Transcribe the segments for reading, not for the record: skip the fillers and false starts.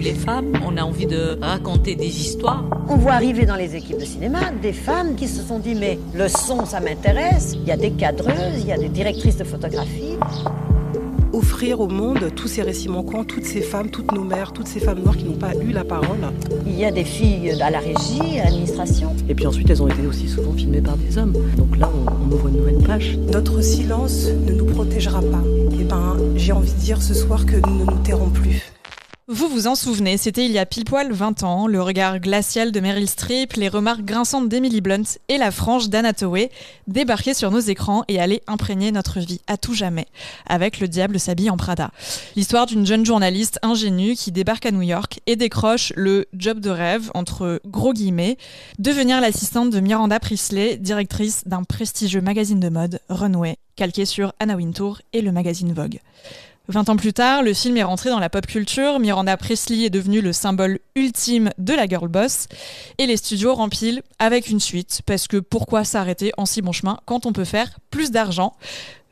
les femmes, on a envie de raconter des histoires. On voit arriver dans les équipes de cinéma des femmes qui se sont dit mais le son ça m'intéresse, il y a des cadreuses, il y a des directrices de photographie. Offrir au monde tous ces récits manquants, toutes ces femmes, toutes nos mères, toutes ces femmes noires qui n'ont pas eu la parole. Il y a des filles à la régie, à l'administration. Et puis ensuite, elles ont été aussi souvent filmées par des hommes. Donc là, on ouvre une nouvelle page. Notre silence ne nous protégera pas. Et j'ai envie de dire ce soir que nous ne nous tairons plus. Vous vous en souvenez, c'était il y a pile poil 20 ans, le regard glacial de Meryl Streep, les remarques grinçantes d'Emily Blunt et la frange d'Anna Hathaway débarquaient sur nos écrans et allaient imprégner notre vie à tout jamais, avec Le diable s'habille en Prada. L'histoire d'une jeune journaliste ingénue qui débarque à New York et décroche le job de rêve, entre gros guillemets, devenir l'assistante de Miranda Priestly, directrice d'un prestigieux magazine de mode, Runway, calqué sur Anna Wintour et le magazine Vogue. 20 ans plus tard, le film est rentré dans la pop culture, Miranda Priestly est devenue le symbole ultime de la girl boss, et les studios rempilent avec une suite, parce que pourquoi s'arrêter en si bon chemin quand on peut faire plus d'argent ?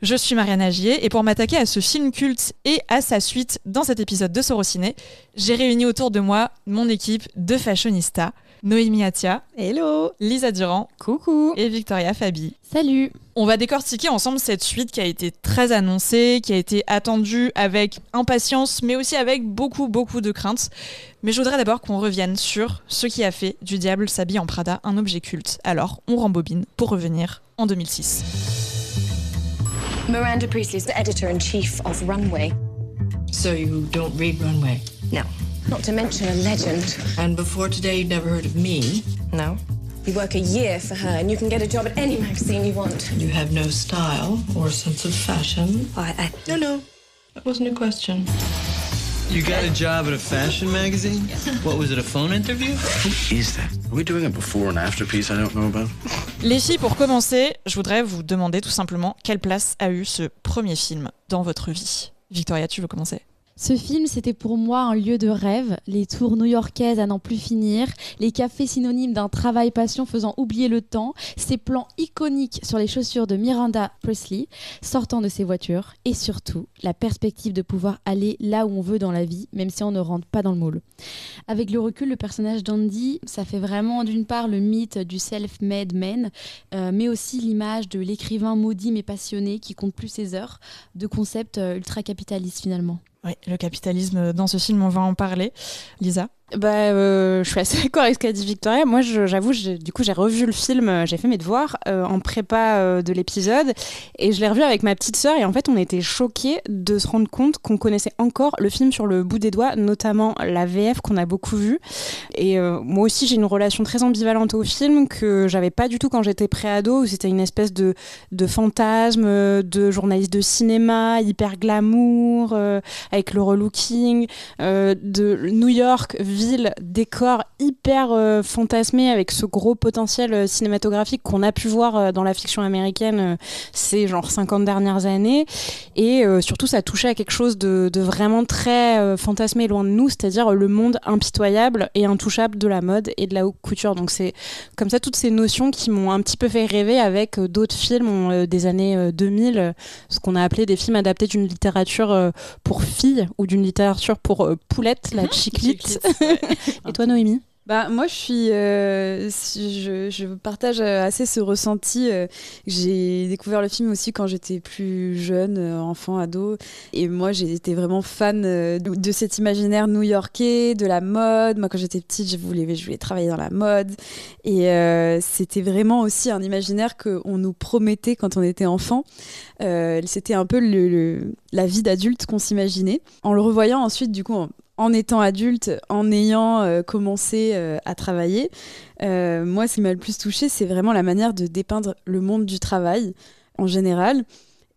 Je suis Marianne Agier, et pour m'attaquer à ce film culte et à sa suite dans cet épisode de Sorociné, j'ai réuni autour de moi mon équipe de fashionistas, Noémie Atia, hello, Lisa Durand, coucou, et Victoria Fabi. Salut. On va décortiquer ensemble cette suite qui a été très annoncée, qui a été attendue avec impatience, mais aussi avec beaucoup de craintes. Mais je voudrais d'abord qu'on revienne sur ce qui a fait du diable s'habille en Prada un objet culte. Alors, on rembobine pour revenir en 2006. Miranda Priestly is the editor-in-chief of Runway. So you don't read Runway? No. Not to mention a legend. And before today, you'd never heard of me? No. You work a year for her and you can get a job at any magazine you want. You have no style or sense of fashion. No, that wasn't a question. You got a job at a fashion magazine? What was it, a phone interview? Who is that? Are we doing a before and after piece I don't know about? Les filles, pour commencer, je voudrais vous demander tout simplement quelle place a eu ce premier film dans votre vie. Victoria, tu veux commencer ? Ce film, c'était pour moi un lieu de rêve, les tours new-yorkaises à n'en plus finir, les cafés synonymes d'un travail passion faisant oublier le temps, ces plans iconiques sur les chaussures de Miranda Priestly sortant de ses voitures, et surtout la perspective de pouvoir aller là où on veut dans la vie, même si on ne rentre pas dans le moule. Avec le recul, le personnage d'Andy, ça fait vraiment d'une part le mythe du self-made man, mais aussi l'image de l'écrivain maudit mais passionné qui compte plus ses heures, de concept ultra-capitaliste finalement. Oui, le capitalisme dans ce film, on va en parler. Lisa ? Je suis assez d'accord avec ce qu'a dit Victoria. Moi, j'avoue, j'ai revu le film, j'ai fait mes devoirs en prépa de l'épisode et je l'ai revu avec ma petite sœur et en fait, on était choqués de se rendre compte qu'on connaissait encore le film sur le bout des doigts, notamment la VF qu'on a beaucoup vue. Et moi aussi, j'ai une relation très ambivalente au film que j'avais pas du tout quand j'étais pré-ado, où c'était une espèce de fantasme de journaliste de cinéma, hyper glamour, avec le relooking, de New York, ville, décor hyper fantasmé avec ce gros potentiel cinématographique qu'on a pu voir dans la fiction américaine ces 50 dernières années et surtout ça touchait à quelque chose de vraiment très fantasmé loin de nous, c'est-à-dire le monde impitoyable et intouchable de la mode et de la haute couture. Donc c'est comme ça toutes ces notions qui m'ont un petit peu fait rêver avec d'autres films des années 2000, ce qu'on a appelé des films adaptés d'une littérature pour filles ou d'une littérature pour poulettes, la chiclite. Et toi Noémie ? Moi, je partage assez ce ressenti. J'ai découvert le film aussi quand j'étais plus jeune, enfant, ado. Et moi, j'ai été vraiment fan de cet imaginaire new-yorkais, de la mode. Moi, quand j'étais petite, je voulais travailler dans la mode. Et c'était vraiment aussi un imaginaire qu'on nous promettait quand on était enfant. C'était un peu la vie d'adulte qu'on s'imaginait. En le revoyant ensuite, du coup, en étant adulte, en ayant commencé à travailler, moi, ce qui m'a le plus touchée, c'est vraiment la manière de dépeindre le monde du travail en général.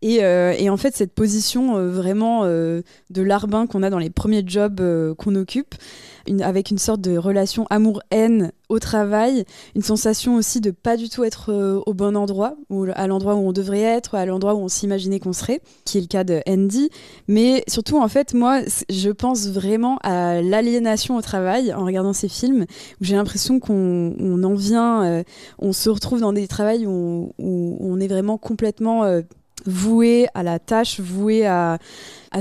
Et en fait, cette position vraiment de larbin qu'on a dans les premiers jobs qu'on occupe, avec une sorte de relation amour-haine au travail, une sensation aussi de pas du tout être au bon endroit, ou à l'endroit où on devrait être, à l'endroit où on s'imaginait qu'on serait, qui est le cas de Andy. Mais surtout, en fait, moi, je pense vraiment à l'aliénation au travail en regardant ces films, où j'ai l'impression qu'on en vient, on se retrouve dans des travails où on est vraiment complètement vouée à la tâche, vouée à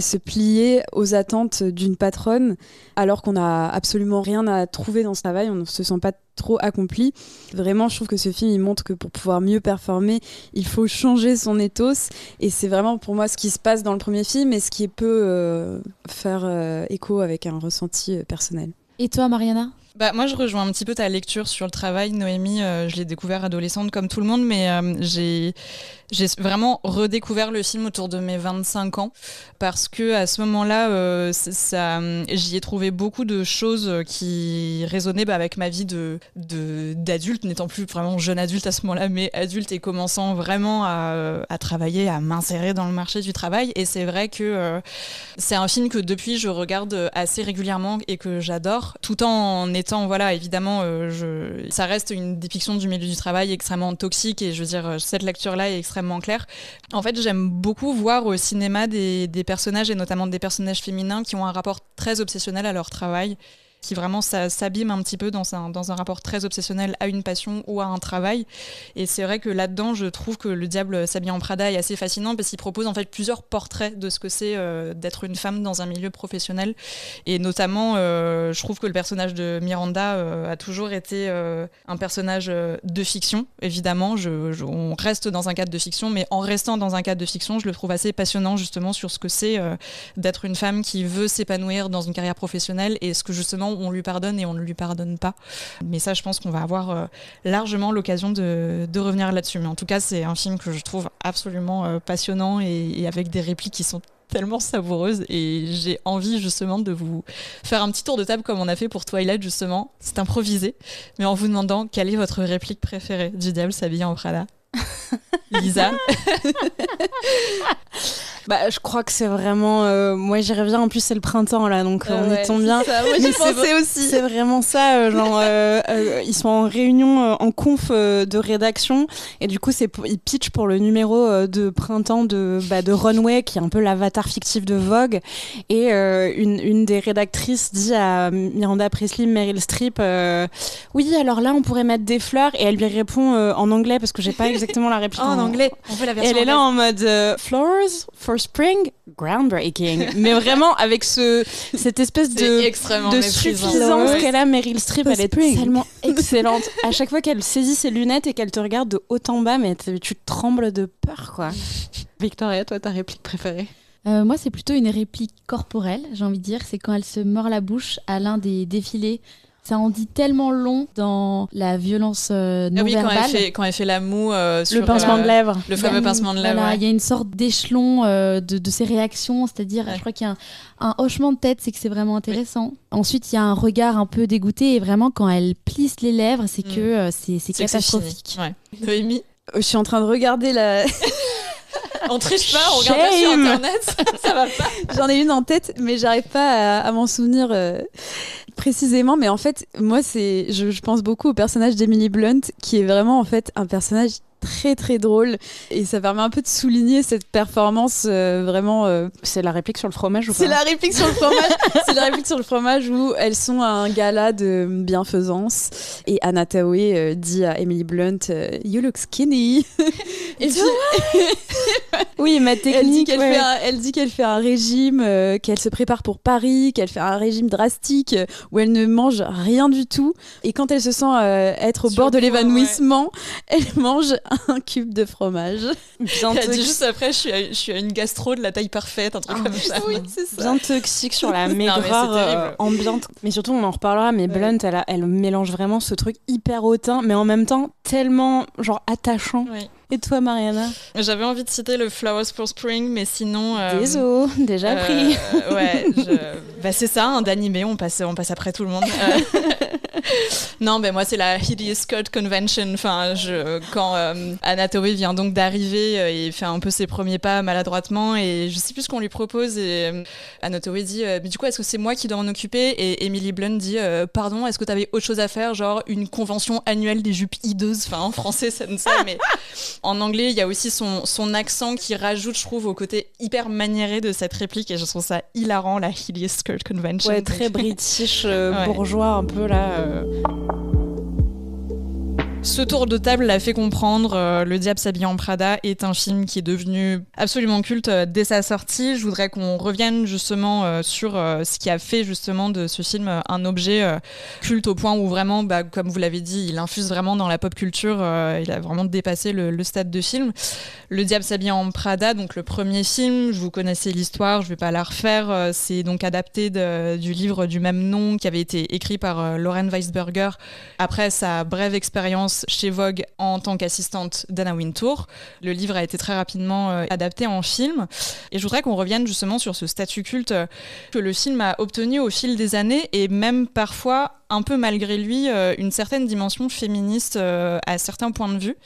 se plier aux attentes d'une patronne, alors qu'on n'a absolument rien à trouver dans ce travail, on ne se sent pas trop accompli. Vraiment, je trouve que ce film, il montre que pour pouvoir mieux performer, il faut changer son ethos, et c'est vraiment pour moi ce qui se passe dans le premier film, et ce qui peut faire écho avec un ressenti personnel. Et toi, Mariana ? Moi, je rejoins un petit peu ta lecture sur le travail. Noémie, je l'ai découvert adolescente comme tout le monde, mais j'ai vraiment redécouvert le film autour de mes 25 ans parce que à ce moment-là, j'y ai trouvé beaucoup de choses qui résonnaient avec ma vie d'adulte, n'étant plus vraiment jeune adulte à ce moment-là, mais adulte et commençant vraiment à travailler, à m'insérer dans le marché du travail. Et c'est vrai que c'est un film que depuis, je regarde assez régulièrement et que j'adore, tout en étant évidemment, ça reste une dépiction du milieu du travail extrêmement toxique et je veux dire, cette lecture-là est extrêmement claire. En fait, j'aime beaucoup voir au cinéma des personnages et notamment des personnages féminins qui ont un rapport très obsessionnel à leur travail, qui vraiment s'abîme un petit peu dans un rapport très obsessionnel à une passion ou à un travail. Et c'est vrai que là-dedans, je trouve que Le Diable s'habille en Prada est assez fascinant parce qu'il propose en fait plusieurs portraits de ce que c'est d'être une femme dans un milieu professionnel. Et notamment, je trouve que le personnage de Miranda a toujours été un personnage de fiction, évidemment. On reste dans un cadre de fiction, mais en restant dans un cadre de fiction, je le trouve assez passionnant justement sur ce que c'est d'être une femme qui veut s'épanouir dans une carrière professionnelle et ce que justement on lui pardonne et on ne lui pardonne pas. Mais ça, je pense qu'on va avoir largement l'occasion de revenir là-dessus. Mais en tout cas, c'est un film que je trouve absolument passionnant et avec des répliques qui sont tellement savoureuses. Et j'ai envie justement de vous faire un petit tour de table comme on a fait pour Twilight justement. C'est improvisé, mais en vous demandant quelle est votre réplique préférée du Diable s'habille en Prada. Lisa. Je crois que c'est vraiment moi j'y reviens, en plus c'est le printemps là, donc on y tombe bien. Ça. Moi j'y pensais aussi. C'est vraiment ça, ils sont en réunion en conf de rédaction et du coup ils pitchent pour le numéro de printemps de Runway, qui est un peu l'avatar fictif de Vogue, et une des rédactrices dit à Miranda Priestly, Meryl Streep, oui alors là on pourrait mettre des fleurs, et elle lui répond en anglais parce que j'ai pas exactement la réplique en anglais. On fait la version elle est là en mode flowers for spring, groundbreaking. Mais vraiment avec cette espèce de suffisance qu'elle a, Meryl Streep, elle est tellement excellente. À chaque fois qu'elle saisit ses lunettes et qu'elle te regarde de haut en bas, mais tu trembles de peur, quoi. Victoria, toi, ta réplique préférée? Moi, c'est plutôt une réplique corporelle, j'ai envie de dire. C'est quand elle se mord la bouche à l'un des défilés. Ça en dit tellement long dans la violence non verbale. Quand elle fait la moue sur le pincement de lèvres. Le fameux pincement de lèvres. Voilà, il y a une sorte d'échelon de ses réactions, c'est-à-dire, je crois qu'il y a un hochement de tête, c'est que c'est vraiment intéressant. Ensuite, il y a un regard un peu dégoûté, et vraiment, quand elle plisse les lèvres, c'est que c'est catastrophique. Noémie, je suis en train de regarder la... On triche pas, on regarde pas sur internet, ça va pas. J'en ai une en tête, mais j'arrive pas à m'en souvenir précisément. Mais en fait, moi, je pense beaucoup au personnage d'Emily Blunt, qui est vraiment en fait un personnage très très drôle, et ça permet un peu de souligner cette performance vraiment. C'est la réplique sur le fromage ou pas? C'est la réplique sur le fromage. C'est la réplique sur le fromage où elles sont à un gala de bienfaisance et Anna Thaoué dit à Emily Blunt You look skinny. Et puis, oui, ma technique. Elle dit qu'elle fait un régime, qu'elle se prépare pour Paris, qu'elle fait un régime drastique où elle ne mange rien du tout, et quand elle se sent être au bord de l'évanouissement, elle mange un cube de fromage. Elle dit juste après, je suis à une gastro de la taille parfaite, un truc comme ça. Oui, c'est ça. Bien toxique sur la maigreur ambiante. Mais surtout, on en reparlera, mais Blunt, elle mélange vraiment ce truc hyper hautain, mais en même temps tellement genre attachant. Oui. Et toi, Mariana? J'avais envie de citer le Flowers for Spring, mais sinon... Désolé, déjà pris. Ouais, c'est ça, d'animé, on passe après tout le monde. Non, moi, c'est la Hideous Skirt Convention. Enfin, quand Anna Thaoué vient donc d'arriver et fait un peu ses premiers pas maladroitement, et je sais plus ce qu'on lui propose, et Anna Thaoué dit mais du coup, est-ce que c'est moi qui dois m'en occuper? Et Emily Blunt dit pardon, est-ce que t'avais autre chose à faire, genre une convention annuelle des jupes hideuses? Enfin, en français, ça ne sait, mais en anglais, il y a aussi son accent qui rajoute, je trouve, au côté hyper maniéré de cette réplique, et je trouve ça hilarant, la Hideous Skirt Convention. Ouais, très british, bourgeois un peu là. Ce tour de table l'a fait comprendre. Le Diable s'habille en Prada est un film qui est devenu absolument culte dès sa sortie. Je voudrais qu'on revienne justement sur ce qui a fait justement de ce film un objet culte au point où vraiment, comme vous l'avez dit, il infuse vraiment dans la pop culture. Il a vraiment dépassé le stade de film. Le Diable s'habille en Prada, donc le premier film, vous connaissez l'histoire, je ne vais pas la refaire. C'est donc adapté du livre du même nom qui avait été écrit par Lauren Weisberger après sa brève expérience chez Vogue en tant qu'assistante d'Anna Wintour. Le livre a été très rapidement adapté en film. Et je voudrais qu'on revienne justement sur ce statut culte que le film a obtenu au fil des années et même parfois, un peu malgré lui, une certaine dimension féministe à certains points de vue.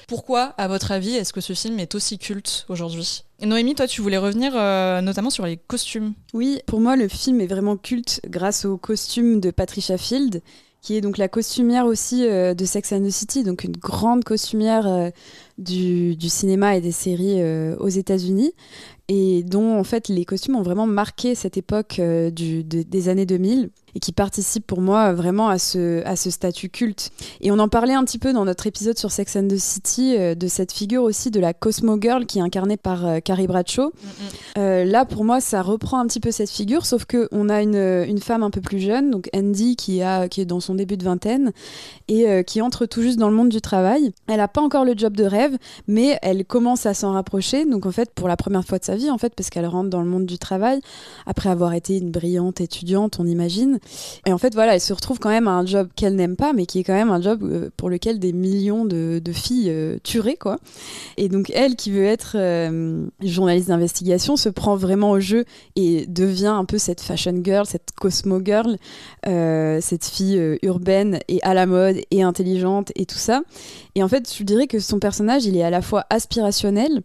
Pourquoi, à votre avis, est-ce que ce film est aussi culte aujourd'hui ? Et Noémie, toi, tu voulais revenir notamment sur les costumes. Oui, pour moi, le film est vraiment culte grâce aux costumes de Patricia Field, qui est donc la costumière aussi de Sex and the City, donc une grande costumière du cinéma et des séries aux États-Unis, et dont en fait les costumes ont vraiment marqué cette époque des années 2000 et qui participent pour moi vraiment à ce statut culte. Et on en parlait un petit peu dans notre épisode sur Sex and the City, de cette figure aussi de la Cosmo Girl qui est incarnée par Carrie Bradshaw. Là pour moi ça reprend un petit peu cette figure, sauf qu'on a une femme un peu plus jeune, donc Andy qui est dans son début de vingtaine et qui entre tout juste dans le monde du travail. Elle n'a pas encore le job de rêve, mais elle commence à s'en rapprocher, donc en fait pour la première fois de sa vie en fait, parce qu'elle rentre dans le monde du travail après avoir été une brillante étudiante, on imagine. Et en fait voilà, elle se retrouve quand même à un job qu'elle n'aime pas, mais qui est quand même un job pour lequel des millions de filles tueraient quoi. Et donc elle qui veut être journaliste d'investigation se prend vraiment au jeu et devient un peu cette fashion girl, cette cosmo girl, cette fille urbaine et à la mode et intelligente et tout ça. Et en fait je dirais que son personnage il est à la fois aspirationnel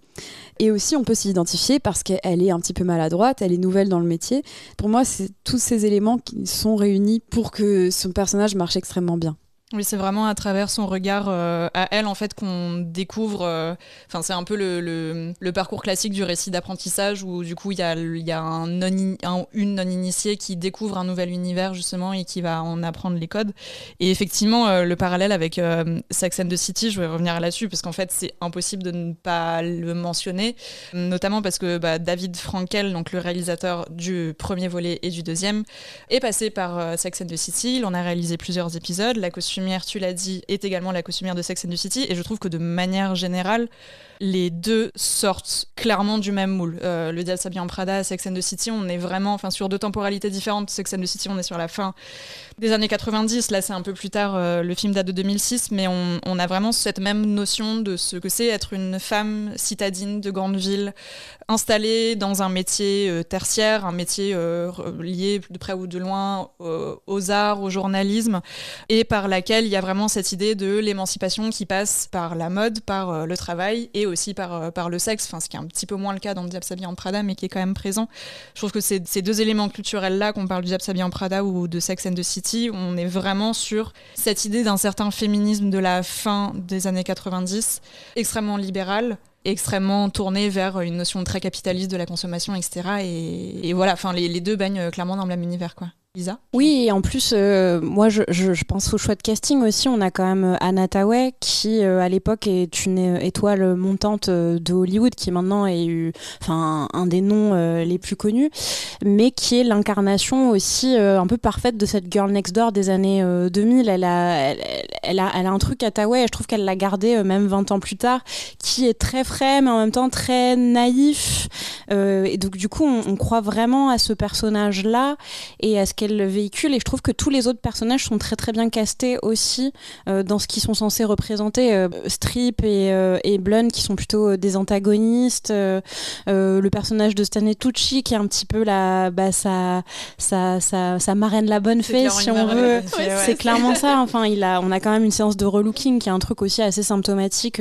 et aussi on peut s'y identifier parce qu'elle est un petit peu maladroite, elle est nouvelle dans le métier. Pour moi c'est tous ces éléments qui sont réunis pour que son personnage marche extrêmement bien. Oui, c'est vraiment à travers son regard à elle en fait qu'on découvre. Enfin, c'est un peu le parcours classique du récit d'apprentissage où du coup il y a une non-initiée qui découvre un nouvel univers justement et qui va en apprendre les codes. Et effectivement, le parallèle avec Sex and the City, je vais revenir là-dessus parce qu'en fait c'est impossible de ne pas le mentionner, notamment parce que David Frankel, donc le réalisateur du premier volet et du deuxième, est passé par Sex and the City. Il en a réalisé plusieurs épisodes. La costumière, tu l'as dit, est également la costumière de Sex and the City et je trouve que de manière générale les deux sortent clairement du même moule. Le Diable s'habille en Prada, Sex and the City, on est vraiment sur deux temporalités différentes. Sex and the City, on est sur la fin des années 90, là c'est un peu plus tard, le film date de 2006, mais on a vraiment cette même notion de ce que c'est être une femme citadine de grande ville, installée dans un métier tertiaire, un métier lié de près ou de loin aux arts, au journalisme, et par laquelle il y a vraiment cette idée de l'émancipation qui passe par la mode, par le travail et aussi par le sexe, ce qui est un petit peu moins le cas dans le Diable s'habille en Prada, mais qui est quand même présent. Je trouve que ces deux éléments culturels-là, qu'on parle du Diable s'habille en Prada ou de Sex and the City, on est vraiment sur cette idée d'un certain féminisme de la fin des années 90, extrêmement libéral, extrêmement tourné vers une notion très capitaliste de la consommation, etc. Et voilà, les deux baignent clairement dans le même univers, quoi. Lisa ? Oui, et en plus, moi je pense au choix de casting aussi. On a quand même Anna Thaoué qui, à l'époque, est une étoile montante de Hollywood, qui maintenant est un des noms les plus connus, mais qui est l'incarnation aussi un peu parfaite de cette girl next door des années 2000. Elle a un truc à Thaoué, et je trouve qu'elle l'a gardé même 20 ans plus tard, qui est très frais, mais en même temps très naïf. Et donc, du coup, on croit vraiment à ce personnage-là et à ce qu'elle véhicule, et je trouve que tous les autres personnages sont très très bien castés aussi dans ce qu'ils sont censés représenter. Strip et Blonde qui sont plutôt des antagonistes, le personnage de Stanley Tucci qui est un petit peu sa marraine la bonne fée si on veut. C'est clairement ça. On a quand même une séance de relooking qui est un truc aussi assez symptomatique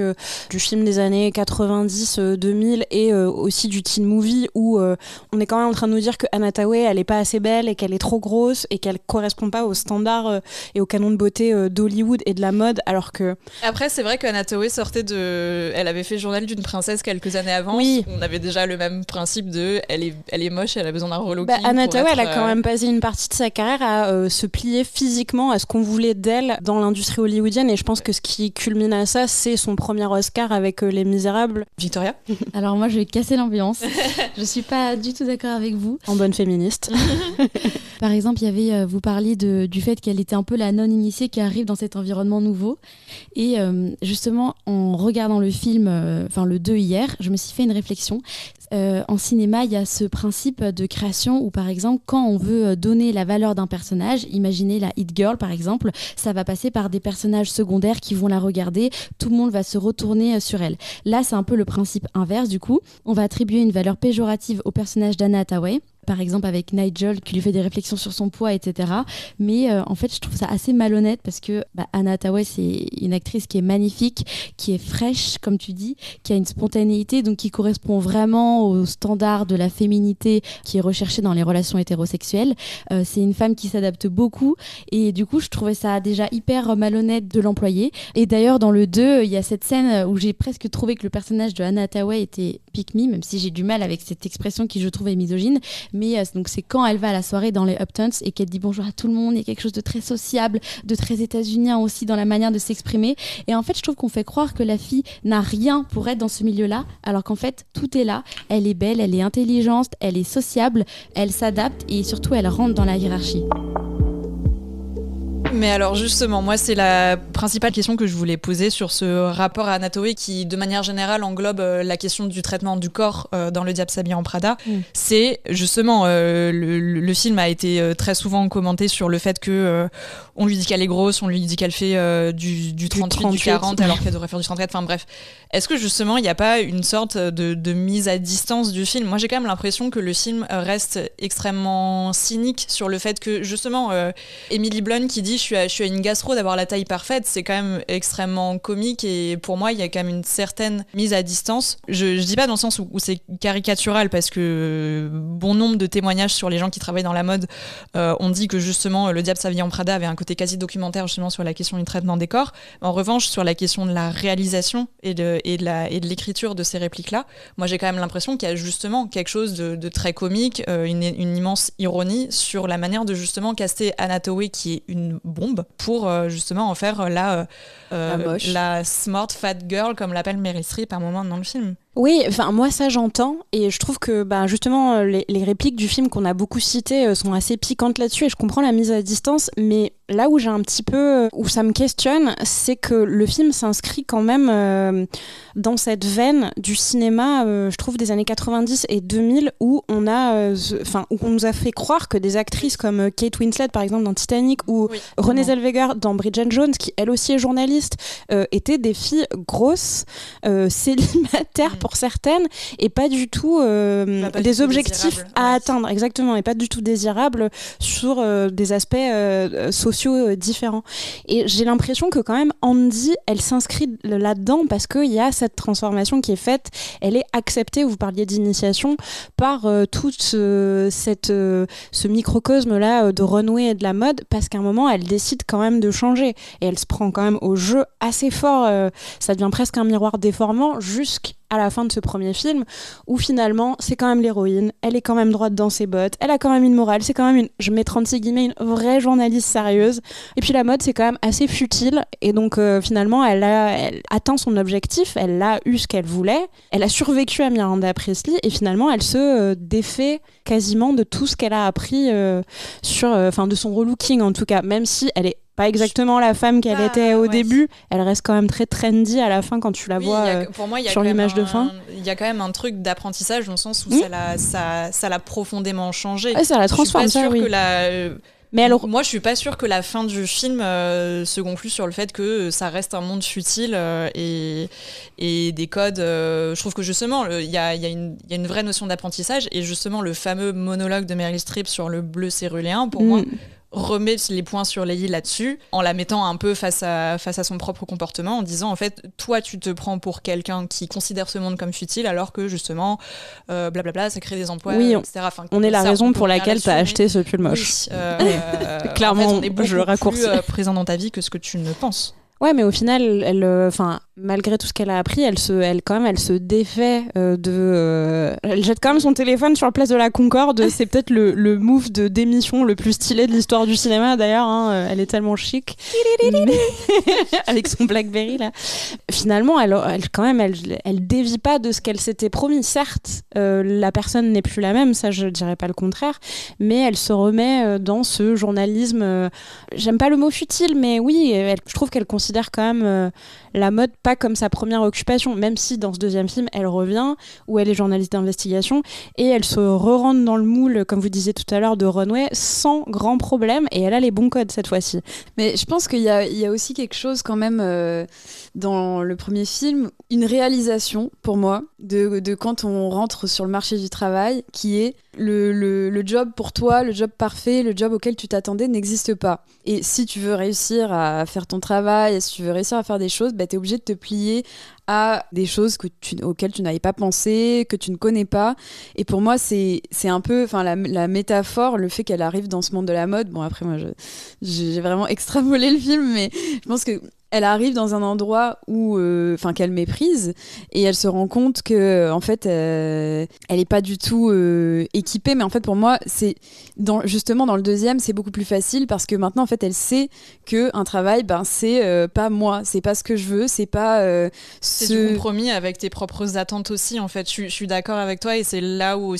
du film des années 90, 2000 et aussi du teen movie où on est quand même en train de nous dire que Anna Thaoué elle est pas assez belle et qu'elle est trop grosse grosse et qu'elle correspond pas aux standards et aux canons de beauté d'Hollywood et de la mode, alors que... Après, c'est vrai qu'Anna Thaoué sortait de... Elle avait fait Journal d'une princesse quelques années avant. Oui. On avait déjà le même principe de... Elle est moche, elle a besoin d'un relooking. Anna Thaoué, elle a quand même passé une partie de sa carrière à se plier physiquement à ce qu'on voulait d'elle dans l'industrie hollywoodienne, et je pense que ce qui culmine à ça, c'est son premier Oscar avec Les Misérables. Victoria? Alors moi, je vais casser l'ambiance. Je suis pas du tout d'accord avec vous. En bonne féministe. Par exemple, il y avait, vous parliez du fait qu'elle était un peu la non-initiée qui arrive dans cet environnement nouveau. Et justement, en regardant le film, le 2 hier, je me suis fait une réflexion. En cinéma, il y a ce principe de création où, par exemple, quand on veut donner la valeur d'un personnage, imaginez la Hit Girl, par exemple, ça va passer par des personnages secondaires qui vont la regarder, tout le monde va se retourner sur elle. Là, c'est un peu le principe inverse, du coup. On va attribuer une valeur péjorative au personnage d'Anna Hathaway, par exemple avec Nigel qui lui fait des réflexions sur son poids, etc. Mais en fait, je trouve ça assez malhonnête parce que Anna Hathaway, c'est une actrice qui est magnifique, qui est fraîche, comme tu dis, qui a une spontanéité, donc qui correspond vraiment aux standards de la féminité qui est recherchée dans les relations hétérosexuelles. C'est une femme qui s'adapte beaucoup et du coup, je trouvais ça déjà hyper malhonnête de l'employer. Et d'ailleurs, dans le 2, il y a cette scène où j'ai presque trouvé que le personnage de Anna Hathaway était pick me, même si j'ai du mal avec cette expression qui, je trouve, est misogyne. Mais donc c'est quand elle va à la soirée dans les Uptons et qu'elle dit bonjour à tout le monde, il y a quelque chose de très sociable, de très états-unien aussi dans la manière de s'exprimer. Et en fait, je trouve qu'on fait croire que la fille n'a rien pour être dans ce milieu-là, alors qu'en fait, tout est là. Elle est belle, elle est intelligente, elle est sociable, elle s'adapte et surtout, elle rentre dans la hiérarchie. Mais alors justement, moi c'est la principale question que je voulais poser sur ce rapport à Anna Hathaway qui de manière générale englobe la question du traitement du corps dans Le Diable s'habille en Prada. C'est justement, le film a été très souvent commenté sur le fait que on lui dit qu'elle est grosse, on lui dit qu'elle fait du 38, du 40 alors qu'elle devrait faire du 34, enfin bref. Est-ce que justement il n'y a pas une sorte de mise à distance du film? Moi j'ai quand même l'impression que le film reste extrêmement cynique sur le fait que justement Emily Blunt qui dit je suis à une gastro d'avoir la taille parfaite, c'est quand même extrêmement comique et pour moi il y a quand même une certaine mise à distance. Je dis pas dans le sens où c'est caricatural parce que bon nombre de témoignages sur les gens qui travaillent dans la mode ont dit que justement Le Diable s'habille en Prada avait un côté quasi documentaire justement sur la question du traitement des corps. En revanche sur la question de la réalisation et de l'écriture de ces répliques-là, moi j'ai quand même l'impression qu'il y a justement quelque chose de très comique, une immense ironie sur la manière de justement caster Anna Hathaway qui est une bombe pour justement en faire la smart fat girl comme l'appelle Meryl Streep à un moment dans le film. Oui, enfin moi ça j'entends et je trouve que justement les répliques du film qu'on a beaucoup citées sont assez piquantes là-dessus et je comprends la mise à distance, mais là où j'ai un petit peu où ça me questionne, c'est que le film s'inscrit quand même dans cette veine du cinéma, je trouve des années 90 et 2000 où on a où on nous a fait croire que des actrices comme Kate Winslet par exemple dans Titanic ou Renée Zellweger dans Bridget Jones qui elle aussi est journaliste étaient des filles grosses, célibataires pour certaines et pas du tout des objectifs à atteindre, exactement, et pas du tout désirables sur des aspects sociaux différents. Et j'ai l'impression que quand même Andy, elle s'inscrit là-dedans parce qu'il y a cette transformation qui est faite, elle est acceptée, vous parliez d'initiation, par tout ce microcosme-là de runway et de la mode, parce qu'à un moment, elle décide quand même de changer et elle se prend quand même au jeu assez fort, ça devient presque un miroir déformant jusqu'à la fin de ce premier film où finalement c'est quand même l'héroïne, elle est quand même droite dans ses bottes, elle a quand même une morale, c'est quand même je mets 36 guillemets, une vraie journaliste sérieuse, et puis la mode c'est quand même assez futile et donc finalement elle atteint son objectif, elle a eu ce qu'elle voulait, elle a survécu à Miranda Priestly et finalement elle se défait quasiment de tout ce qu'elle a appris de son relooking en tout cas, même si elle est pas exactement la femme qu'elle était au début, elle reste quand même très trendy à la fin quand tu la vois sur l'image de fin. Il y a quand même un truc d'apprentissage dans le sens où ça l'a profondément changé. Ouais, ça la transforme. Moi, je suis pas sûre que la fin du film se conclue sur le fait que ça reste un monde futile et des codes. Je trouve que justement, il y a une vraie notion d'apprentissage et justement le fameux monologue de Meryl Streep sur le bleu céruléen, pour moi, remet les points sur les i là-dessus en la mettant un peu face à son propre comportement, en disant en fait toi tu te prends pour quelqu'un qui considère ce monde comme futile alors que justement blablabla ça crée des emplois, etc. Enfin, on est la raison pour laquelle t'as acheté ce pull moche. Clairement, en fait, on est beaucoup je raccourcis. plus présent dans ta vie que ce que tu ne penses. Ouais, mais au final, elle, malgré tout ce qu'elle a appris, elle se défait elle jette quand même son téléphone sur la place de la Concorde. C'est peut-être le move de démission le plus stylé de l'histoire du cinéma, d'ailleurs. Hein. Elle est tellement chic. Avec son Blackberry, là. Finalement, elle dévie pas de ce qu'elle s'était promis. Certes, la personne n'est plus la même, ça, je dirais pas le contraire. Mais elle se remet dans ce journalisme... j'aime pas le mot futile, mais oui, je trouve qu'elle considère quand même la mode pas comme sa première occupation, même si dans ce deuxième film elle revient où elle est journaliste d'investigation et elle se re-rentre dans le moule, comme vous disiez tout à l'heure, de Runway sans grand problème, et elle a les bons codes cette fois-ci. Mais je pense qu'il y a aussi quelque chose quand même dans le premier film, une réalisation pour moi de quand on rentre sur le marché du travail, qui est le job pour toi, le job parfait, le job auquel tu t'attendais n'existe pas. Et si tu veux réussir à faire ton travail, si tu veux réussir à faire des choses, t'es obligé de te plier à des choses auxquelles tu n'avais pas pensé, que tu ne connais pas. Et pour moi, c'est un peu la métaphore, le fait qu'elle arrive dans ce monde de la mode. Bon, après, moi, j'ai vraiment extrapolé le film, mais je pense que elle arrive dans un endroit où, qu'elle méprise, et elle se rend compte que, en fait, elle est pas du tout équipée. Mais en fait, pour moi, justement dans le deuxième, c'est beaucoup plus facile parce que maintenant, en fait, elle sait que un travail, c'est pas moi, c'est pas ce que je veux, c'est pas c'est du compromis avec tes propres attentes aussi. En fait, je suis d'accord avec toi, et c'est là où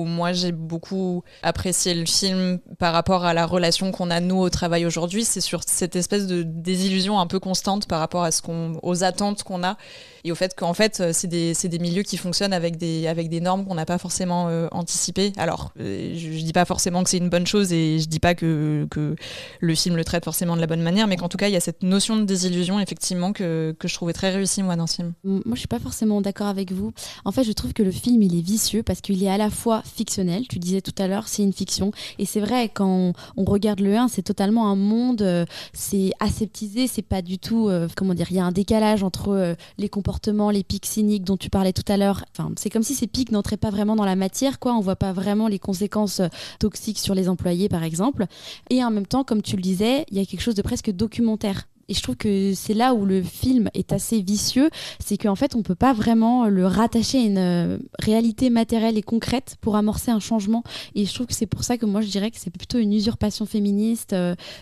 moi j'ai beaucoup apprécié le film par rapport à la relation qu'on a nous au travail aujourd'hui. C'est sur cette espèce de désillusion un peu constante par rapport aux attentes qu'on a, et au fait qu'en fait c'est des milieux qui fonctionnent avec des normes qu'on n'a pas forcément anticipées. Alors je dis pas forcément que c'est une bonne chose, et je dis pas que le film le traite forcément de la bonne manière, mais qu'en tout cas il y a cette notion de désillusion effectivement que je trouvais très réussie moi dans ce film. Moi je suis pas forcément d'accord avec vous. En fait je trouve que le film il est vicieux parce qu'il est à la fois fictionnel, tu disais tout à l'heure c'est une fiction, et c'est vrai quand on regarde le 1 c'est totalement un monde, c'est aseptisé, c'est pas du tout il y a un décalage entre les comportements, les pics cyniques dont tu parlais tout à l'heure. Enfin, c'est comme si ces pics n'entraient pas vraiment dans la matière, quoi. On voit pas vraiment les conséquences toxiques sur les employés, par exemple. Et en même temps, comme tu le disais, il y a quelque chose de presque documentaire. Et je trouve que c'est là où le film est assez vicieux, c'est qu'en fait on peut pas vraiment le rattacher à une réalité matérielle et concrète pour amorcer un changement. Et je trouve que c'est pour ça que moi je dirais que c'est plutôt une usurpation féministe.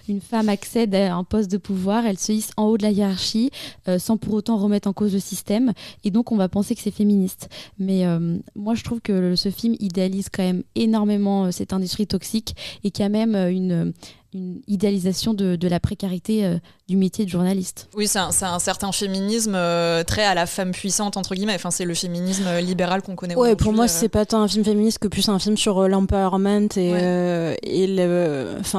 Une femme accède à un poste de pouvoir, elle se hisse en haut de la hiérarchie sans pour autant remettre en cause le système, et donc on va penser que c'est féministe. Mais moi je trouve que ce film idéalise quand même énormément cette industrie toxique, et qu'il y a même une idéalisation de la précarité du métier de journaliste. Oui, c'est un certain féminisme très à la femme puissante, entre guillemets. Enfin, c'est le féminisme libéral qu'on connaît aujourd'hui. Ouais, pour moi, c'est pas tant un film féministe que plus un film sur l'empowerment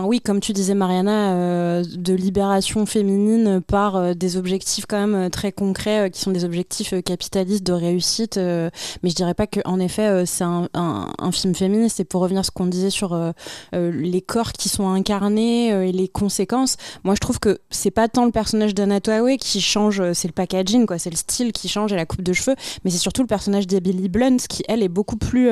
oui, comme tu disais, Mariana, de libération féminine par des objectifs quand même très concrets qui sont des objectifs capitalistes de réussite. Mais je dirais pas qu'en effet, c'est un film féministe. Et pour revenir à ce qu'on disait sur les corps qui sont incarnés et les conséquences, moi je trouve que c'est pas tant le personnage d'Anna Thaoué qui change, c'est le packaging, quoi, c'est le style qui change et la coupe de cheveux, mais c'est surtout le personnage d'Emily Blunt qui elle est beaucoup plus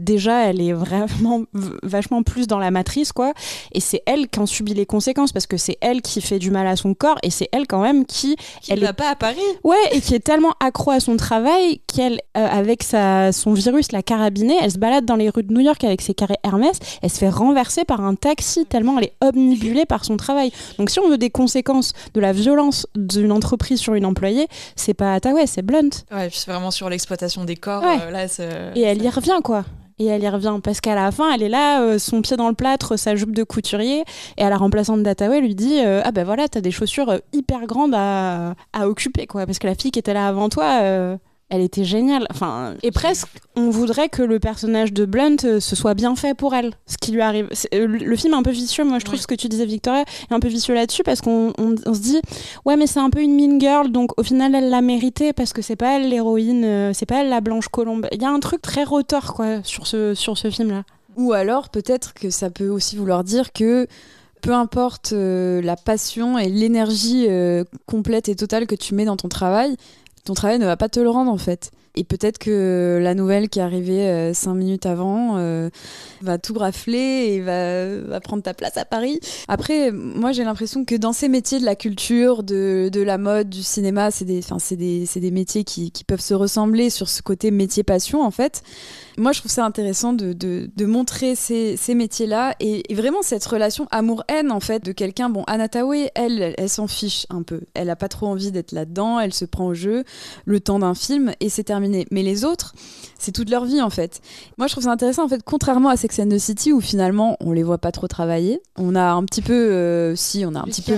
déjà elle est vraiment vachement plus dans la matrice, quoi, et c'est elle qui en subit les conséquences parce que c'est elle qui fait du mal à son corps, et c'est elle quand même qui elle va pas à Paris, ouais, et qui est tellement accro à son travail qu'elle avec son virus, la carabinée, elle se balade dans les rues de New York avec ses carrés Hermès, elle se fait renverser par un taxi tellement elle est omnibulée par son travail. Donc si on veut des conséquences de la violence d'une entreprise sur une employée, c'est pas Thaoué, c'est Blunt. Ouais, puis c'est vraiment sur l'exploitation des corps. Ouais. Là, et elle y revient, quoi. Et elle y revient parce qu'à la fin, elle est là, son pied dans le plâtre, sa jupe de couturier, et à la remplaçante d'Hathaway lui dit ah ben voilà, t'as des chaussures hyper grandes à occuper, quoi, parce que la fille qui était là avant toi, elle était géniale. Enfin, et presque, on voudrait que le personnage de Blunt se soit bien fait pour elle. Ce qui lui arrive. Le film est un peu vicieux, moi je trouve, ce que tu disais, Victoria, est un peu vicieux là-dessus, parce qu'on se dit, ouais, mais c'est un peu une mean girl, donc au final, elle l'a mérité, parce que c'est pas elle l'héroïne, c'est pas elle la Blanche Colombe. Il y a un truc très retors, quoi, sur ce film-là. Ou alors peut-être que ça peut aussi vouloir dire que peu importe la passion et l'énergie complète et totale que tu mets dans ton travail ne va pas te le rendre en fait. Et peut-être que la nouvelle qui est arrivée 5 minutes avant va tout rafler et va prendre ta place à Paris. Après, moi j'ai l'impression que dans ces métiers de la culture, de la mode, du cinéma, c'est des métiers qui peuvent se ressembler sur ce côté métier-passion en fait. Moi je trouve ça intéressant de montrer ces métiers-là et vraiment cette relation amour-haine en fait de quelqu'un. Bon, Anna Thaoué, elle s'en fiche un peu. Elle a pas trop envie d'être là-dedans, elle se prend au jeu le temps d'un film et c'est terminé. Mais les autres, c'est toute leur vie en fait. Moi je trouve ça intéressant en fait, contrairement à Sex and the City où finalement on les voit pas trop travailler. On a un petit peu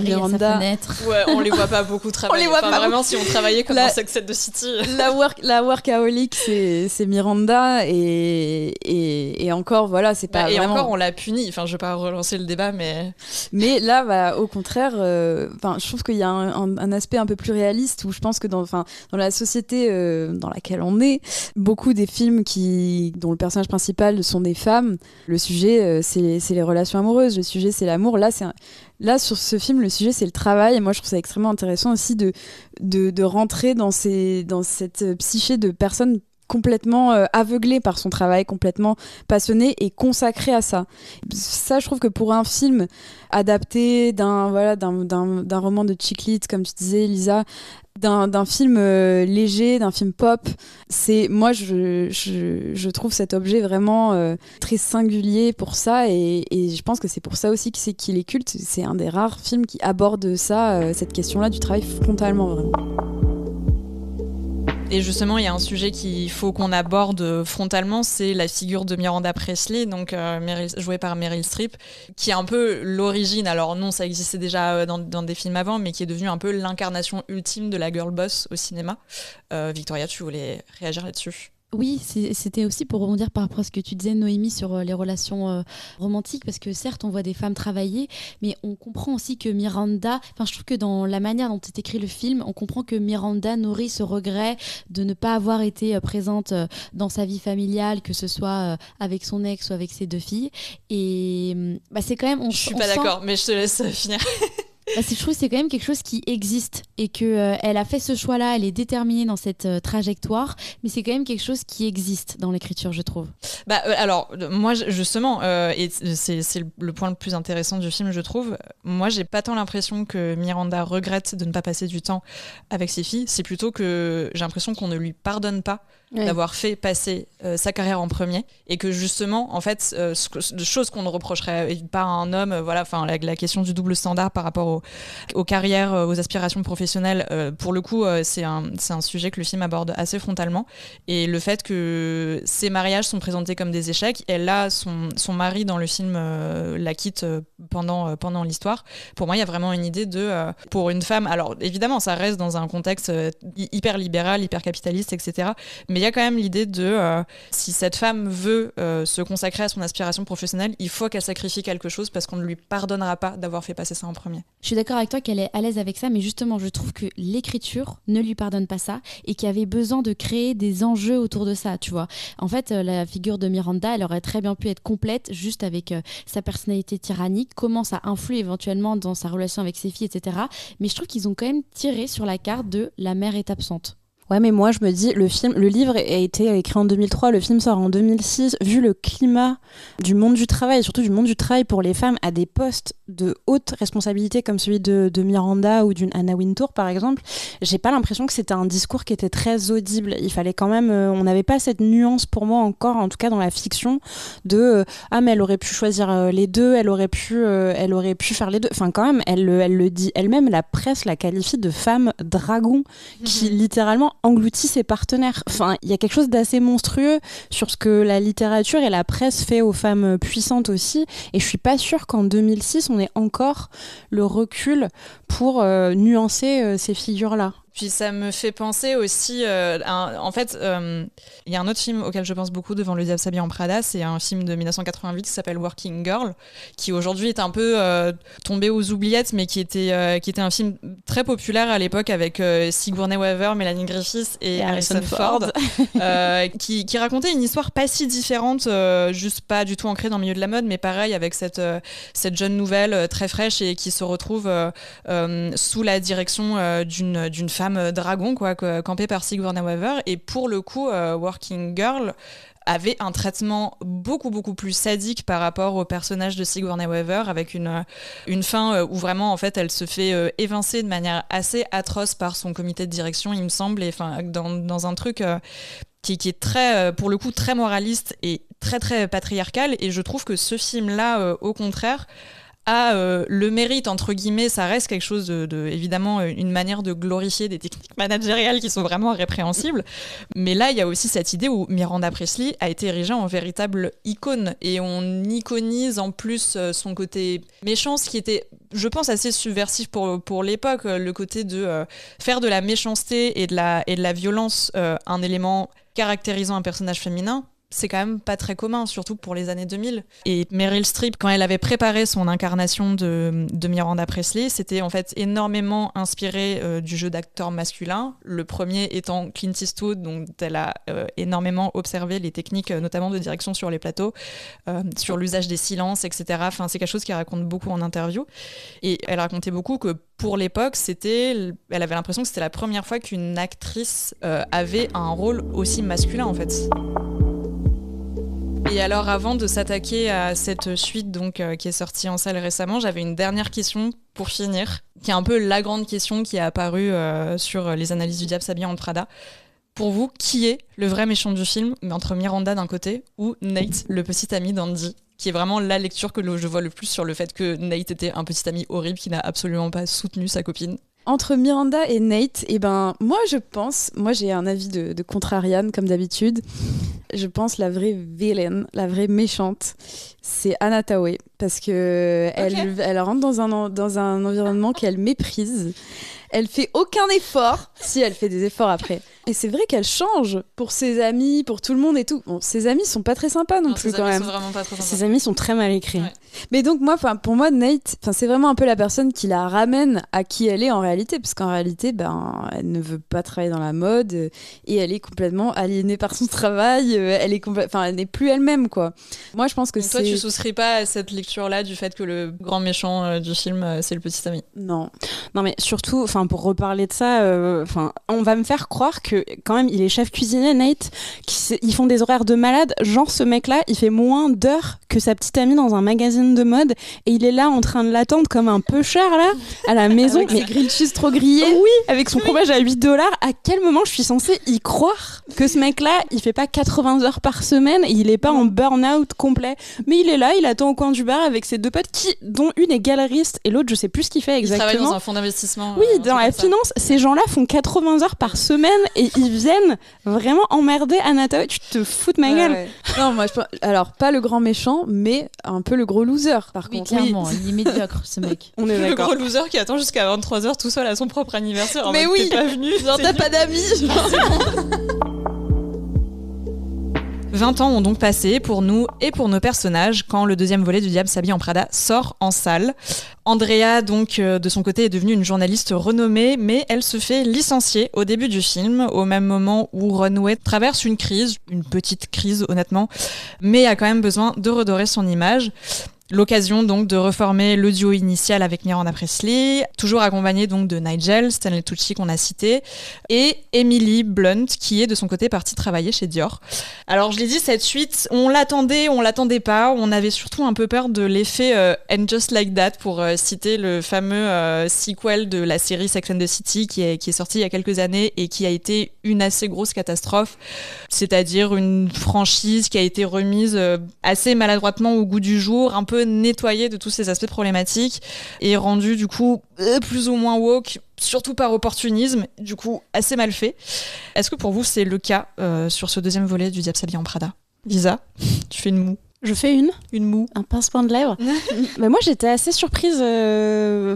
Miranda. Ouais, on les voit pas beaucoup travailler. Vraiment si on travaillait comme dans Sex and the City. La workaholic c'est Miranda et encore voilà, c'est pas et vraiment... encore on l'a puni. Enfin je vais pas relancer le débat mais là au contraire je trouve qu'il y a un aspect un peu plus réaliste où je pense que dans la société dans laquelle on est, beaucoup des films dont le personnage principal sont des femmes, le sujet c'est les relations amoureuses, le sujet c'est l'amour. Là sur ce film le sujet c'est le travail et moi je trouve ça extrêmement intéressant aussi de rentrer dans cette psyché de personnes complètement aveuglée par son travail, complètement passionnée et consacrée à ça. Ça, je trouve que pour un film adapté d'un roman de chick lit, comme tu disais, Lisa, d'un film léger, d'un film pop, moi je trouve cet objet vraiment très singulier pour ça et je pense que c'est pour ça aussi qu'il est culte. C'est un des rares films qui aborde ça, cette question-là du travail frontalement vraiment. Et justement, il y a un sujet qu'il faut qu'on aborde frontalement, c'est la figure de Miranda Priestly, donc jouée par Meryl Streep, qui est un peu l'origine. Alors non, ça existait déjà dans des films avant, mais qui est devenue un peu l'incarnation ultime de la girl boss au cinéma. Victoria, tu voulais réagir là-dessus ? Oui, c'était aussi pour rebondir par rapport à ce que tu disais, Noémie, sur les relations romantiques, parce que certes, on voit des femmes travailler, mais on comprend aussi que Miranda, je trouve que dans la manière dont est écrit le film, on comprend que Miranda nourrit ce regret de ne pas avoir été présente dans sa vie familiale, que ce soit avec son ex ou avec ses 2 filles. Et c'est quand même... Je suis pas d'accord, mais je te laisse finir. Je trouve que c'est quand même quelque chose qui existe et qu'elle a fait ce choix-là, elle est déterminée dans cette trajectoire, mais c'est quand même quelque chose qui existe dans l'écriture, je trouve. Alors, moi, justement, et c'est le point le plus intéressant du film, je trouve, moi, j'ai pas tant l'impression que Miranda regrette de ne pas passer du temps avec ses filles, c'est plutôt que j'ai l'impression qu'on ne lui pardonne pas d'avoir fait passer sa carrière en premier et que justement, en fait, chose qu'on ne reprocherait pas à un homme, la question du double standard par rapport aux carrières, aux aspirations professionnelles, pour le coup, c'est un sujet que le film aborde assez frontalement. Et le fait que ces mariages sont présentés comme des échecs, elle a son mari dans le film la quitte pendant l'histoire. Pour moi, il y a vraiment une idée pour une femme, alors évidemment, ça reste dans un contexte hyper libéral, hyper capitaliste, etc. Mais il y a quand même l'idée si cette femme veut se consacrer à son aspiration professionnelle, il faut qu'elle sacrifie quelque chose parce qu'on ne lui pardonnera pas d'avoir fait passer ça en premier. Je suis d'accord avec toi qu'elle est à l'aise avec ça, mais justement, je trouve que l'écriture ne lui pardonne pas ça et qu'il y avait besoin de créer des enjeux autour de ça, tu vois. En fait, la figure de Miranda, elle aurait très bien pu être complète juste avec sa personnalité tyrannique, comment ça influe éventuellement dans sa relation avec ses filles, etc. Mais je trouve qu'ils ont quand même tiré sur la carte de la mère est absente. Ouais, mais moi je me dis, le livre a été écrit en 2003, le film sort en 2006. Vu le climat du monde du travail, et surtout du monde du travail pour les femmes à des postes de haute responsabilité comme celui de Miranda ou d'une Anna Wintour par exemple, j'ai pas l'impression que c'était un discours qui était très audible. Il fallait quand même, on n'avait pas cette nuance pour moi encore, en tout cas dans la fiction, de mais elle aurait pu choisir les deux, elle aurait pu faire les deux. Enfin quand même, elle le dit elle-même, la presse la qualifie de femme dragon qui littéralement engloutit ses partenaires. Enfin, il y a quelque chose d'assez monstrueux sur ce que la littérature et la presse fait aux femmes puissantes aussi, et je suis pas sûre qu'en 2006 on ait encore le recul pour nuancer ces figures-là. Puis ça me fait penser aussi, en fait, il y a un autre film auquel je pense beaucoup devant Le Diable s'habille en Prada, c'est un film de 1988 qui s'appelle Working Girl, qui aujourd'hui est un peu tombé aux oubliettes, mais qui était un film très populaire à l'époque avec Sigourney Weaver, Melanie Griffith et Harrison Ford, qui racontait une histoire pas si différente, juste pas du tout ancrée dans le milieu de la mode, mais pareil avec cette jeune nouvelle très fraîche et qui se retrouve sous la direction d'une femme dragon, quoi, campée par Sigourney Weaver. Et pour le coup, Working Girl avait un traitement beaucoup plus sadique par rapport au personnage de Sigourney Weaver, avec une fin où vraiment en fait elle se fait évincer de manière assez atroce par son comité de direction, il me semble, et enfin dans un truc qui est très, pour le coup, très moraliste et très patriarcal. Et je trouve que ce film-là, au contraire, a le mérite, entre guillemets, ça reste quelque chose de évidemment une manière de glorifier des techniques managériales qui sont vraiment répréhensibles, mais là il y a aussi cette idée où Miranda Priestly a été érigée en véritable icône, et on iconise en plus son côté méchant, ce qui était, je pense, assez subversif pour l'époque, le côté de faire de la méchanceté et de la violence un élément caractérisant un personnage féminin. C'est quand même pas très commun, surtout pour les années 2000. Et Meryl Streep, quand elle avait préparé son incarnation de Miranda Priestly, c'était en fait énormément inspiré du jeu d'acteur masculin. Le premier étant Clint Eastwood, dont elle a énormément observé les techniques, notamment de direction sur les plateaux, sur l'usage des silences, etc. Enfin, c'est quelque chose qu'elle raconte beaucoup en interview. Et elle racontait beaucoup que pour l'époque, elle avait l'impression que c'était la première fois qu'une actrice avait un rôle aussi masculin, en fait. Et alors, avant de s'attaquer à cette suite donc, qui est sortie en salle récemment, j'avais une dernière question pour finir, qui est un peu la grande question qui est apparue sur les analyses du Diable s'habille en Prada. Pour vous, qui est le vrai méchant du film, entre Miranda d'un côté ou Nate, le petit ami d'Andy, qui est vraiment la lecture que je vois le plus sur le fait que Nate était un petit ami horrible qui n'a absolument pas soutenu sa copine? Entre Miranda et Nate, moi j'ai un avis de contrariane comme d'habitude. Je pense la vraie vilaine, la vraie méchante, c'est Anna Tawai, parce que elle rentre dans un environnement qu'elle méprise. Elle fait aucun effort, si elle fait des efforts après. Et c'est vrai qu'elle change pour ses amis, pour tout le monde et tout. Bon, ses amis sont pas très sympas non plus quand même. Sont vraiment pas très sympas. Ses amis sont très mal écrits. Ouais. Mais donc pour moi Nate, c'est vraiment un peu la personne qui la ramène à qui elle est en réalité, parce qu'en réalité, elle ne veut pas travailler dans la mode et elle est complètement aliénée par son travail. Elle n'est plus elle-même, quoi. Moi, je pense que donc toi, tu souscris pas à cette lecture-là du fait que le grand méchant du film, c'est le petit ami? Non, mais surtout, pour reparler de ça, on va me faire croire que quand même il est chef cuisinier, Nate, ils font des horaires de malade, genre ce mec-là il fait moins d'heures que sa petite amie dans un magazine de mode et il est là en train de l'attendre comme un peu cher là à la maison avec ses grilled cheese trop grillés. Oui, avec son fromage à $8. À quel moment je suis censée y croire que ce mec-là il fait pas 80 heures par semaine et il est pas en burn-out complet, mais il est là, il attend au coin du bar avec ses deux potes dont une est galeriste et l'autre je sais plus ce qu'il fait exactement. Il travaille dans un fonds d'investissement. Oui, dans la finance, ces gens-là font 80 heures par semaine et ils viennent vraiment emmerder Anna Tawai. Tu te fous de ma gueule. Ouais. Non, moi, alors pas le grand méchant, mais un peu le gros loser, par contre. Clairement, il est médiocre, ce mec. On est d'accord. Le gros loser qui attend jusqu'à 23h tout seul à son propre anniversaire. Mais oui, t'es pas venu. Genre, t'as pas d'amis. 20 ans ont donc passé pour nous et pour nos personnages quand le deuxième volet du Diable s'habille en Prada sort en salle. Andrea, donc, de son côté, est devenue une journaliste renommée, mais elle se fait licencier au début du film, au même moment où Runway traverse une crise, une petite crise honnêtement, mais a quand même besoin de redorer son image. L'occasion donc de reformer le duo initial avec Miranda Priestly, toujours accompagnée donc de Nigel, Stanley Tucci qu'on a cité, et Emily Blunt qui est de son côté partie travailler chez Dior. Alors je l'ai dit, cette suite, on l'attendait pas, on avait surtout un peu peur de l'effet And Just Like That pour citer le fameux sequel de la série Sex and the City qui est sorti il y a quelques années et qui a été une assez grosse catastrophe, c'est-à-dire une franchise qui a été remise assez maladroitement au goût du jour, un peu nettoyée de tous ces aspects problématiques et rendue du coup plus ou moins woke, surtout par opportunisme, du coup assez mal fait. Est-ce que pour vous c'est le cas sur ce deuxième volet du Diable s'habille en Prada? Lisa, tu fais une moue. Je fais une moue. Un pincement de lèvres. Bah moi, j'étais assez surprise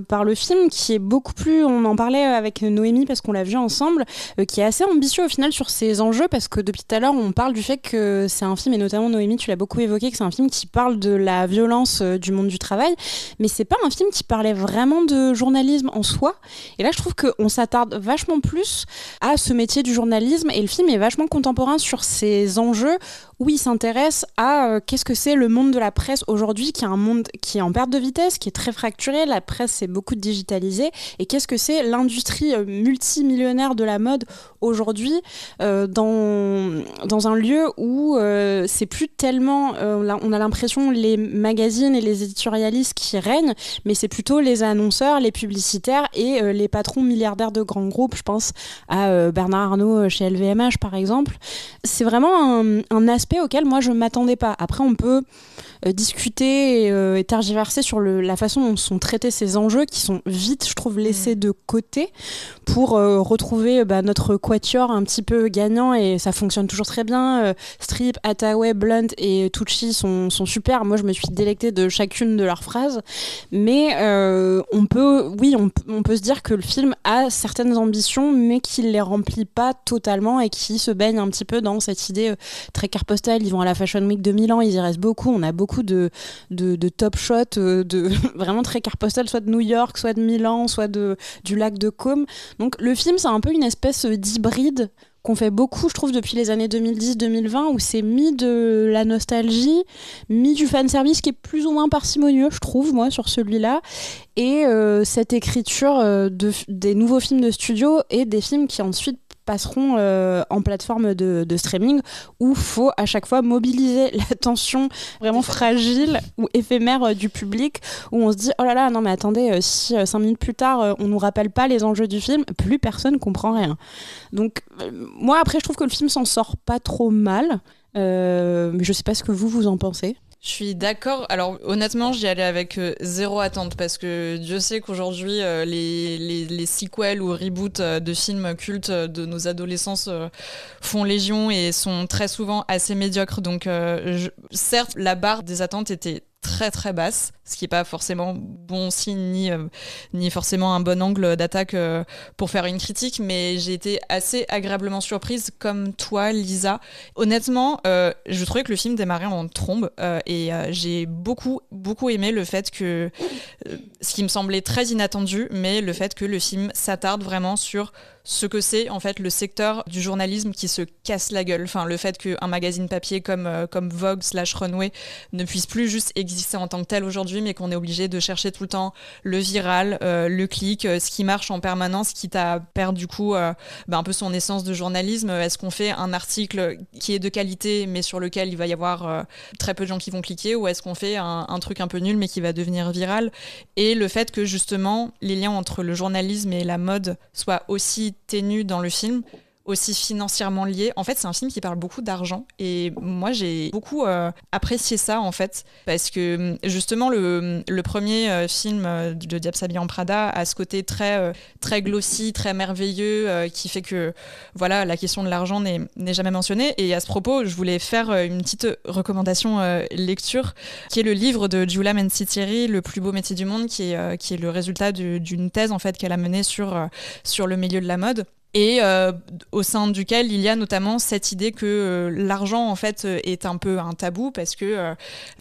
par le film qui est beaucoup plus... On en parlait avec Noémie parce qu'on l'a vu ensemble, qui est assez ambitieux au final sur ses enjeux parce que depuis tout à l'heure, on parle du fait que c'est un film, et notamment Noémie, tu l'as beaucoup évoqué, que c'est un film qui parle de la violence du monde du travail, mais c'est pas un film qui parlait vraiment de journalisme en soi. Et là, je trouve qu'on s'attarde vachement plus à ce métier du journalisme et le film est vachement contemporain sur ses enjeux où il s'intéresse à qu'est-ce que c'est le monde de la presse aujourd'hui, qui est un monde qui est en perte de vitesse, qui est très fracturé, la presse s'est beaucoup digitalisée, et qu'est-ce que c'est l'industrie multimillionnaire de la mode aujourd'hui dans un lieu où c'est plus tellement, on a l'impression les magazines et les éditorialistes qui règnent, mais c'est plutôt les annonceurs, les publicitaires et les patrons milliardaires de grands groupes, je pense à Bernard Arnault chez LVMH par exemple. C'est vraiment un aspect auquel moi je m'attendais pas. Après on peut discuter et tergiverser sur la façon dont sont traités ces enjeux qui sont vite, je trouve, laissés de côté pour retrouver notre quatuor un petit peu gagnant, et ça fonctionne toujours très bien. Strip, Hathaway, Blunt et Tucci sont super. Moi je me suis délectée de chacune de leurs phrases, mais on peut se dire que le film a certaines ambitions mais qu'il les remplit pas totalement et qui se baigne un petit peu dans cette idée très carte postale. Ils vont à la Fashion Week de Milan, ils y restent beaucoup, on a beaucoup de top shots de vraiment très carte postale, soit de New York, soit de Milan, soit du lac de Côme. Donc le film c'est un peu une espèce d'hybride qu'on fait beaucoup, je trouve, depuis les années 2010-2020, où c'est mis de la nostalgie, mis du fanservice qui est plus ou moins parcimonieux, je trouve, moi, sur celui-là, et cette écriture des nouveaux films de studio et des films qui ensuite passeront en plateforme de streaming, où il faut à chaque fois mobiliser l'attention vraiment fragile ou éphémère du public, où on se dit oh là là, non mais attendez, si 5 minutes plus tard on nous rappelle pas les enjeux du film, plus personne comprend rien. Donc moi après je trouve que le film s'en sort pas trop mal, mais je sais pas ce que vous en pensez. Je suis d'accord. Alors honnêtement, j'y allais avec zéro attente parce que Dieu sait qu'aujourd'hui, les sequels ou reboots de films cultes de nos adolescences font légion et sont très souvent assez médiocres. Donc certes, la barre des attentes était très très basse, ce qui n'est pas forcément bon signe ni forcément un bon angle d'attaque pour faire une critique, mais j'ai été assez agréablement surprise comme toi Lisa. Honnêtement, je trouvais que le film démarrait en trombe et j'ai beaucoup aimé le fait que, ce qui me semblait très inattendu, mais le fait que le film s'attarde vraiment sur ce que c'est en fait le secteur du journalisme qui se casse la gueule. Enfin, le fait qu'un magazine papier comme Vogue / Runway ne puisse plus juste exister en tant que tel aujourd'hui, mais qu'on est obligé de chercher tout le temps le viral, le clic, ce qui marche en permanence, quitte à perdre du coup un peu son essence de journalisme. Est-ce qu'on fait un article qui est de qualité mais sur lequel il va y avoir très peu de gens qui vont cliquer, ou est-ce qu'on fait un truc un peu nul mais qui va devenir viral? Et le fait que justement les liens entre le journalisme et la mode soient aussi ténus dans le film, aussi financièrement liés. En fait, c'est un film qui parle beaucoup d'argent et moi, j'ai beaucoup apprécié ça, en fait, parce que justement, le premier film de Diable s'habille en Prada a ce côté très, très glossy, très merveilleux, qui fait que, voilà, la question de l'argent n'est jamais mentionnée. Et à ce propos, je voulais faire une petite recommandation lecture, qui est le livre de Giulia Mencitieri, Le plus beau métier du monde, qui est le résultat d'une thèse, en fait, qu'elle a menée sur le milieu de la mode. Et au sein duquel il y a notamment cette idée que l'argent en fait est un peu un tabou parce que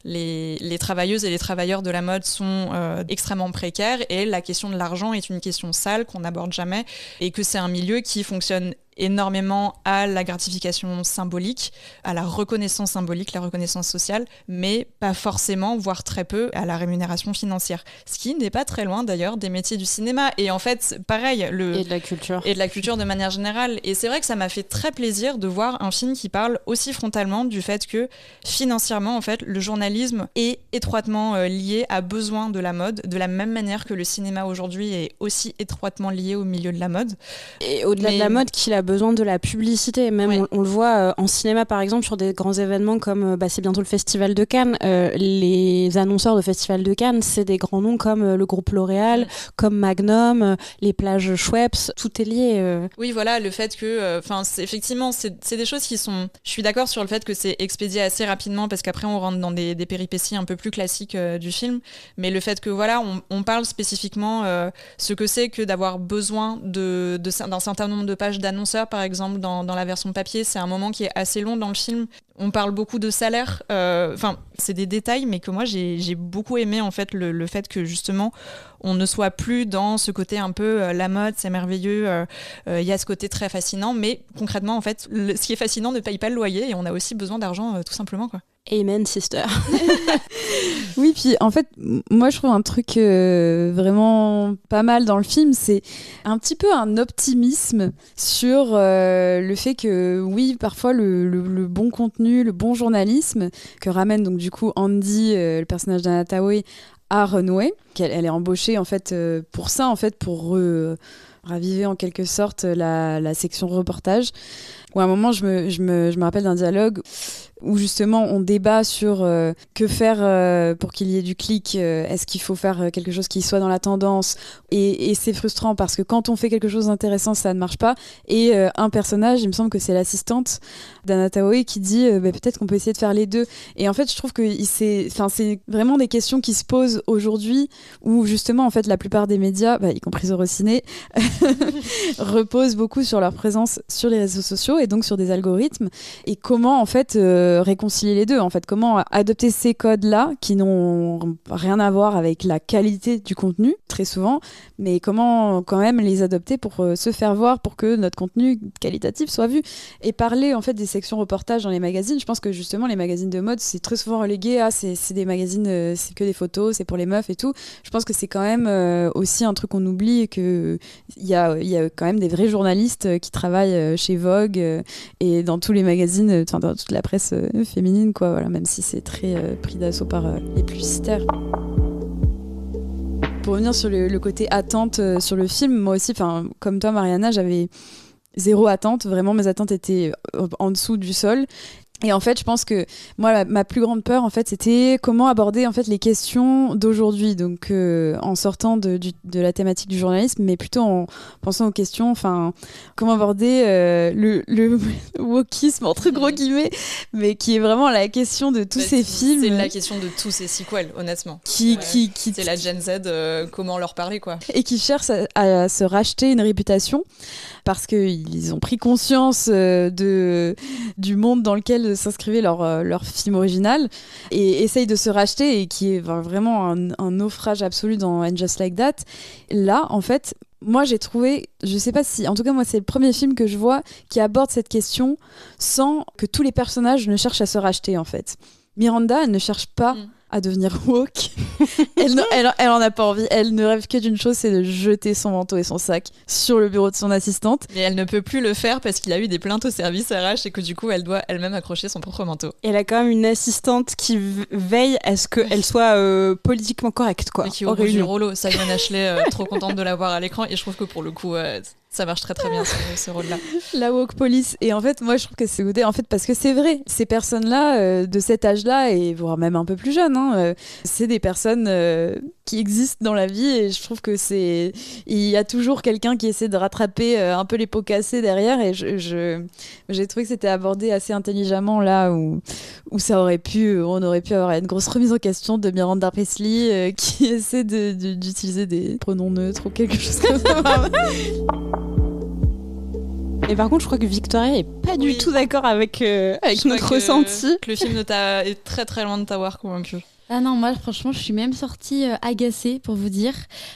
les travailleuses et les travailleurs de la mode sont extrêmement précaires et la question de l'argent est une question sale qu'on n'aborde jamais et que c'est un milieu qui fonctionne énormément à la gratification symbolique, à la reconnaissance symbolique, la reconnaissance sociale, mais pas forcément, voire très peu, à la rémunération financière. Ce qui n'est pas très loin d'ailleurs des métiers du cinéma. Et en fait, pareil, et de la culture. Et de la culture de manière générale. Et c'est vrai que ça m'a fait très plaisir de voir un film qui parle aussi frontalement du fait que financièrement, en fait, le journalisme est étroitement lié à besoin de la mode, de la même manière que le cinéma aujourd'hui est aussi étroitement lié au milieu de la mode. Et au-delà de la mode, qu'il a besoin de la publicité. Même on le voit en cinéma, par exemple, sur des grands événements comme c'est bientôt le Festival de Cannes. Les annonceurs de Festival de Cannes, c'est des grands noms comme le groupe L'Oréal, comme Magnum, les plages Schweppes, tout est lié. Oui, voilà, le fait que, effectivement, c'est des choses qui sont. Je suis d'accord sur le fait que c'est expédié assez rapidement parce qu'après on rentre dans des péripéties un peu plus classiques du film. Mais le fait que voilà, on parle spécifiquement ce que c'est que d'avoir besoin d'un certain nombre de pages d'annonceurs, par exemple, dans la version papier, c'est un moment qui est assez long dans le film. On parle beaucoup de salaire. C'est des détails, mais que moi j'ai beaucoup aimé en fait le fait que justement on ne soit plus dans ce côté un peu la mode, c'est merveilleux. Il y a ce côté très fascinant, mais concrètement en fait, ce qui est fascinant ne paye pas le loyer et on a aussi besoin d'argent tout simplement quoi. Amen, sister. Oui, puis en fait, moi je trouve un truc vraiment pas mal dans le film, c'est un petit peu un optimisme sur le fait que oui, parfois le bon contenu, le bon journalisme que ramène donc du coup Andy, le personnage d'Anna Thaoué, à Runway, qu'elle est embauchée en fait pour ça, en fait pour raviver en quelque sorte la section reportage. Où à un moment, je me rappelle d'un dialogue où justement on débat sur que faire pour qu'il y ait du clic, est-ce qu'il faut faire quelque chose qui soit dans la tendance, et c'est frustrant parce que quand on fait quelque chose d'intéressant ça ne marche pas, et un personnage, il me semble que c'est l'assistante d'Anna Thaoué qui dit peut-être qu'on peut essayer de faire les deux, et en fait je trouve que c'est vraiment des questions qui se posent aujourd'hui où justement en fait la plupart des médias, y compris Eurociné, reposent beaucoup sur leur présence sur les réseaux sociaux et donc sur des algorithmes, et comment en fait réconcilier les deux, en fait, comment adopter ces codes-là qui n'ont rien à voir avec la qualité du contenu, très souvent, mais comment quand même les adopter pour se faire voir, pour que notre contenu qualitatif soit vu, et parler en fait des sections reportages dans les magazines. Je pense que justement les magazines de mode, c'est très souvent relégué à c'est des magazines, c'est que des photos, c'est pour les meufs et tout. Je pense que c'est quand même aussi un truc qu'on oublie, et que il y a quand même des vrais journalistes qui travaillent chez Vogue et dans tous les magazines, dans toute la presse féminine, quoi, voilà, même si c'est très pris d'assaut par les publicitaires. Pour revenir sur le côté attente sur le film, moi aussi, comme toi Mariana, j'avais zéro attente, vraiment mes attentes étaient en dessous du sol. Et en fait, je pense que moi, ma plus grande peur, en fait, c'était comment aborder en fait les questions d'aujourd'hui. Donc, en sortant de la thématique du journalisme, mais plutôt en pensant aux questions. Enfin, comment aborder le wokisme entre gros guillemets, mais qui est vraiment la question de tous ces films. C'est la question de tous ces sequels, honnêtement. C'est la Gen Z. Comment leur parler, quoi. Et qui cherchent à se racheter une réputation parce qu'ils ont pris conscience du monde dans lequel s'inscrivait leur film original, et essaye de se racheter, et qui est vraiment un naufrage absolu dans And Just Like That. Là, en fait, moi j'ai trouvé, je sais pas si, en tout cas moi c'est le premier film que je vois qui aborde cette question sans que tous les personnages ne cherchent à se racheter, en fait. Miranda, elle ne cherche pas à devenir woke. Elle en a pas envie. Elle ne rêve que d'une chose, c'est de jeter son manteau et son sac sur le bureau de son assistante. Mais elle ne peut plus le faire parce qu'il a eu des plaintes au service RH et que du coup, elle doit elle-même accrocher son propre manteau. Elle a quand même une assistante qui veille à ce qu'elle soit politiquement correcte, quoi. Et qui ouvre du rouleau. Simon Ashley, trop contente de la voir à l'écran, et je trouve que pour le coup, ça marche très très bien ce rôle-là. La woke police. Et en fait, moi je trouve que c'est goûté, en fait, parce que c'est vrai, ces personnes-là, de cet âge-là, et voire même un peu plus jeunes, c'est des personnes qui existent dans la vie, et je trouve que il y a toujours quelqu'un qui essaie de rattraper un peu les pots cassés derrière, et j'ai trouvé que c'était abordé assez intelligemment là où on aurait pu avoir une grosse remise en question de Miranda Priestly qui essaie d'utiliser des pronoms neutres ou quelque chose comme ça. Et par contre, je crois que Victoria est pas du tout d'accord avec notre ressenti. Que le film est très très loin de t'avoir convaincu. Ah non, moi franchement je suis même sortie agacée, pour vous dire.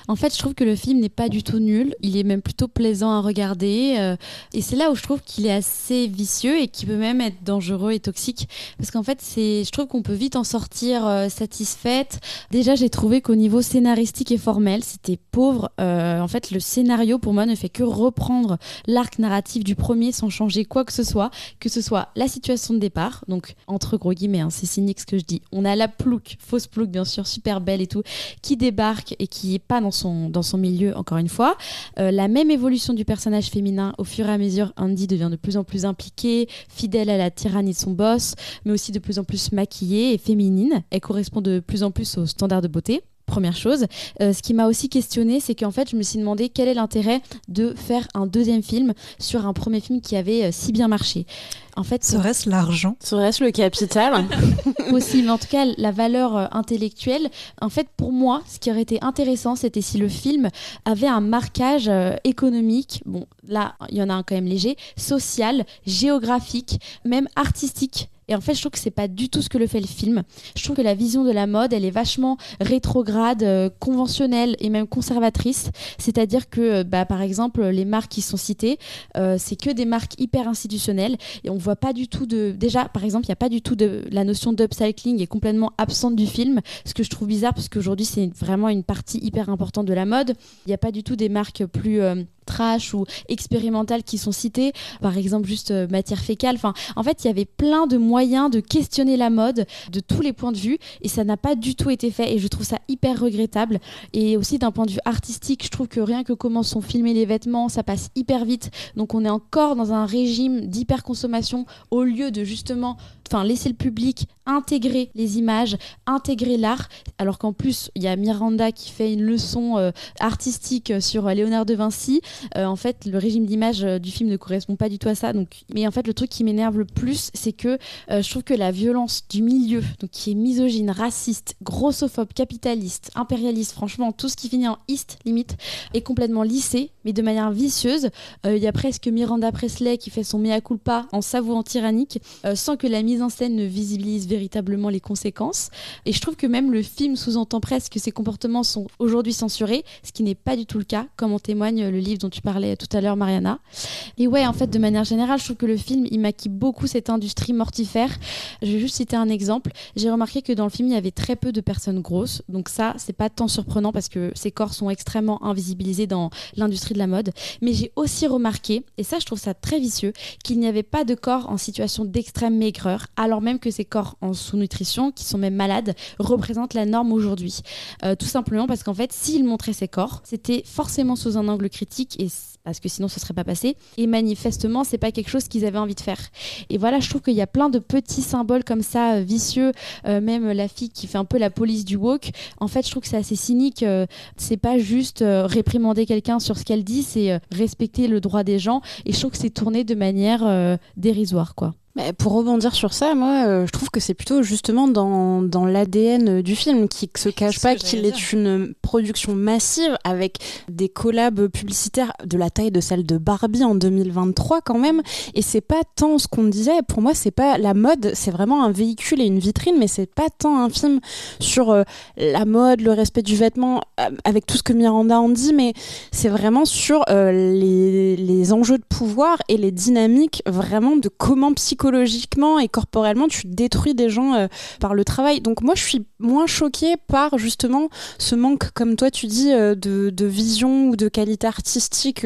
En fait je trouve que le film n'est pas du tout nul, il est même plutôt plaisant à regarder, et c'est là où je trouve qu'il est assez vicieux et qui peut même être dangereux et toxique, parce qu'en fait je trouve qu'on peut vite en sortir satisfaite. Déjà j'ai trouvé qu'au niveau scénaristique et formel c'était pauvre, en fait le scénario pour moi ne fait que reprendre l'arc narratif du premier sans changer quoi que ce soit la situation de départ, donc entre gros guillemets, c'est cynique ce que je dis, on a la plouc fausse plouc bien sûr, super belle et tout, qui débarque et qui est pas dans son milieu encore une fois. La même évolution du personnage féminin, au fur et à mesure, Andy devient de plus en plus impliquée, fidèle à la tyrannie de son boss, mais aussi de plus en plus maquillée et féminine. Elle correspond de plus en plus aux standards de beauté. Première chose. Ce qui m'a aussi questionnée, c'est qu'en fait, je me suis demandé quel est l'intérêt de faire un deuxième film sur un premier film qui avait si bien marché. En fait, serait-ce l'argent ? Serait-ce le capital ? Possible. En tout cas, la valeur intellectuelle. En fait, pour moi, ce qui aurait été intéressant, c'était si le film avait un marquage économique. Bon, là, il y en a un quand même léger, social, géographique, même artistique. Et en fait, je trouve que c'est pas du tout ce que le fait le film. Je trouve que la vision de la mode, elle est vachement rétrograde, conventionnelle et même conservatrice. C'est-à-dire que, par exemple, les marques qui sont citées, c'est que des marques hyper institutionnelles. Et on voit pas du tout de... Déjà, par exemple, il n'y a pas du tout de... La notion d'upcycling est complètement absente du film. Ce que je trouve bizarre, parce qu'aujourd'hui, c'est vraiment une partie hyper importante de la mode. Il n'y a pas du tout des marques plus... trash ou expérimentales qui sont citées, par exemple juste matière fécale. Enfin, en fait, il y avait plein de moyens de questionner la mode de tous les points de vue et ça n'a pas du tout été fait et je trouve ça hyper regrettable. Et aussi d'un point de vue artistique, je trouve que rien que comment sont filmés les vêtements, ça passe hyper vite. Donc on est encore dans un régime d'hyperconsommation au lieu de justement laisser le public intégrer les images, intégrer l'art, alors qu'en plus il y a Miranda qui fait une leçon artistique sur Léonard de Vinci. En fait, le régime d'image du film ne correspond pas du tout à ça. Mais en fait, le truc qui m'énerve le plus, c'est que je trouve que la violence du milieu, donc qui est misogyne, raciste, grossophobe, capitaliste, impérialiste, franchement, tout ce qui finit en "iste" limite, est complètement lissé, mais de manière vicieuse. Il y a presque Miranda Presley qui fait son mea culpa en s'avouant tyrannique, sans que la mise en scène ne visibilise véritablement les conséquences. Et je trouve que même le film sous-entend presque que ces comportements sont aujourd'hui censurés, ce qui n'est pas du tout le cas, comme en témoigne le livre dont tu parlais tout à l'heure, Mariana. Et ouais, en fait, de manière générale, je trouve que le film, il maquille beaucoup cette industrie mortifère. Je vais juste citer un exemple. J'ai remarqué que dans le film, il y avait très peu de personnes grosses. Donc ça, c'est pas tant surprenant parce que ces corps sont extrêmement invisibilisés dans l'industrie de la mode. Mais j'ai aussi remarqué, et ça, je trouve ça très vicieux, qu'il n'y avait pas de corps en situation d'extrême maigreur, alors même que ces corps en sous-nutrition, qui sont même malades, représentent la norme aujourd'hui. Tout simplement parce qu'en fait, s'ils montraient ces corps, c'était forcément sous un angle critique, et parce que sinon ce serait pas passé, et manifestement c'est pas quelque chose qu'ils avaient envie de faire. Et voilà, je trouve qu'il y a plein de petits symboles comme ça, vicieux, même la fille qui fait un peu la police du woke, en fait je trouve que c'est assez cynique, c'est pas juste réprimander quelqu'un sur ce qu'elle dit, c'est respecter le droit des gens, et je trouve que c'est tourné de manière dérisoire, quoi. Pour rebondir sur ça, moi, je trouve que c'est plutôt justement dans l'ADN du film qui se cache pas qu'il est une production massive avec des collabs publicitaires de la taille de celle de Barbie en 2023 quand même. Et c'est pas tant ce qu'on disait. Pour moi, c'est pas la mode, c'est vraiment un véhicule et une vitrine, mais c'est pas tant un film sur la mode, le respect du vêtement, avec tout ce que Miranda en dit, mais c'est vraiment sur les enjeux de pouvoir et les dynamiques vraiment de comment psychologiquement et corporellement tu détruis des gens par le travail. Donc moi je suis moins choquée par justement ce manque, comme toi tu dis, de vision ou de qualité artistique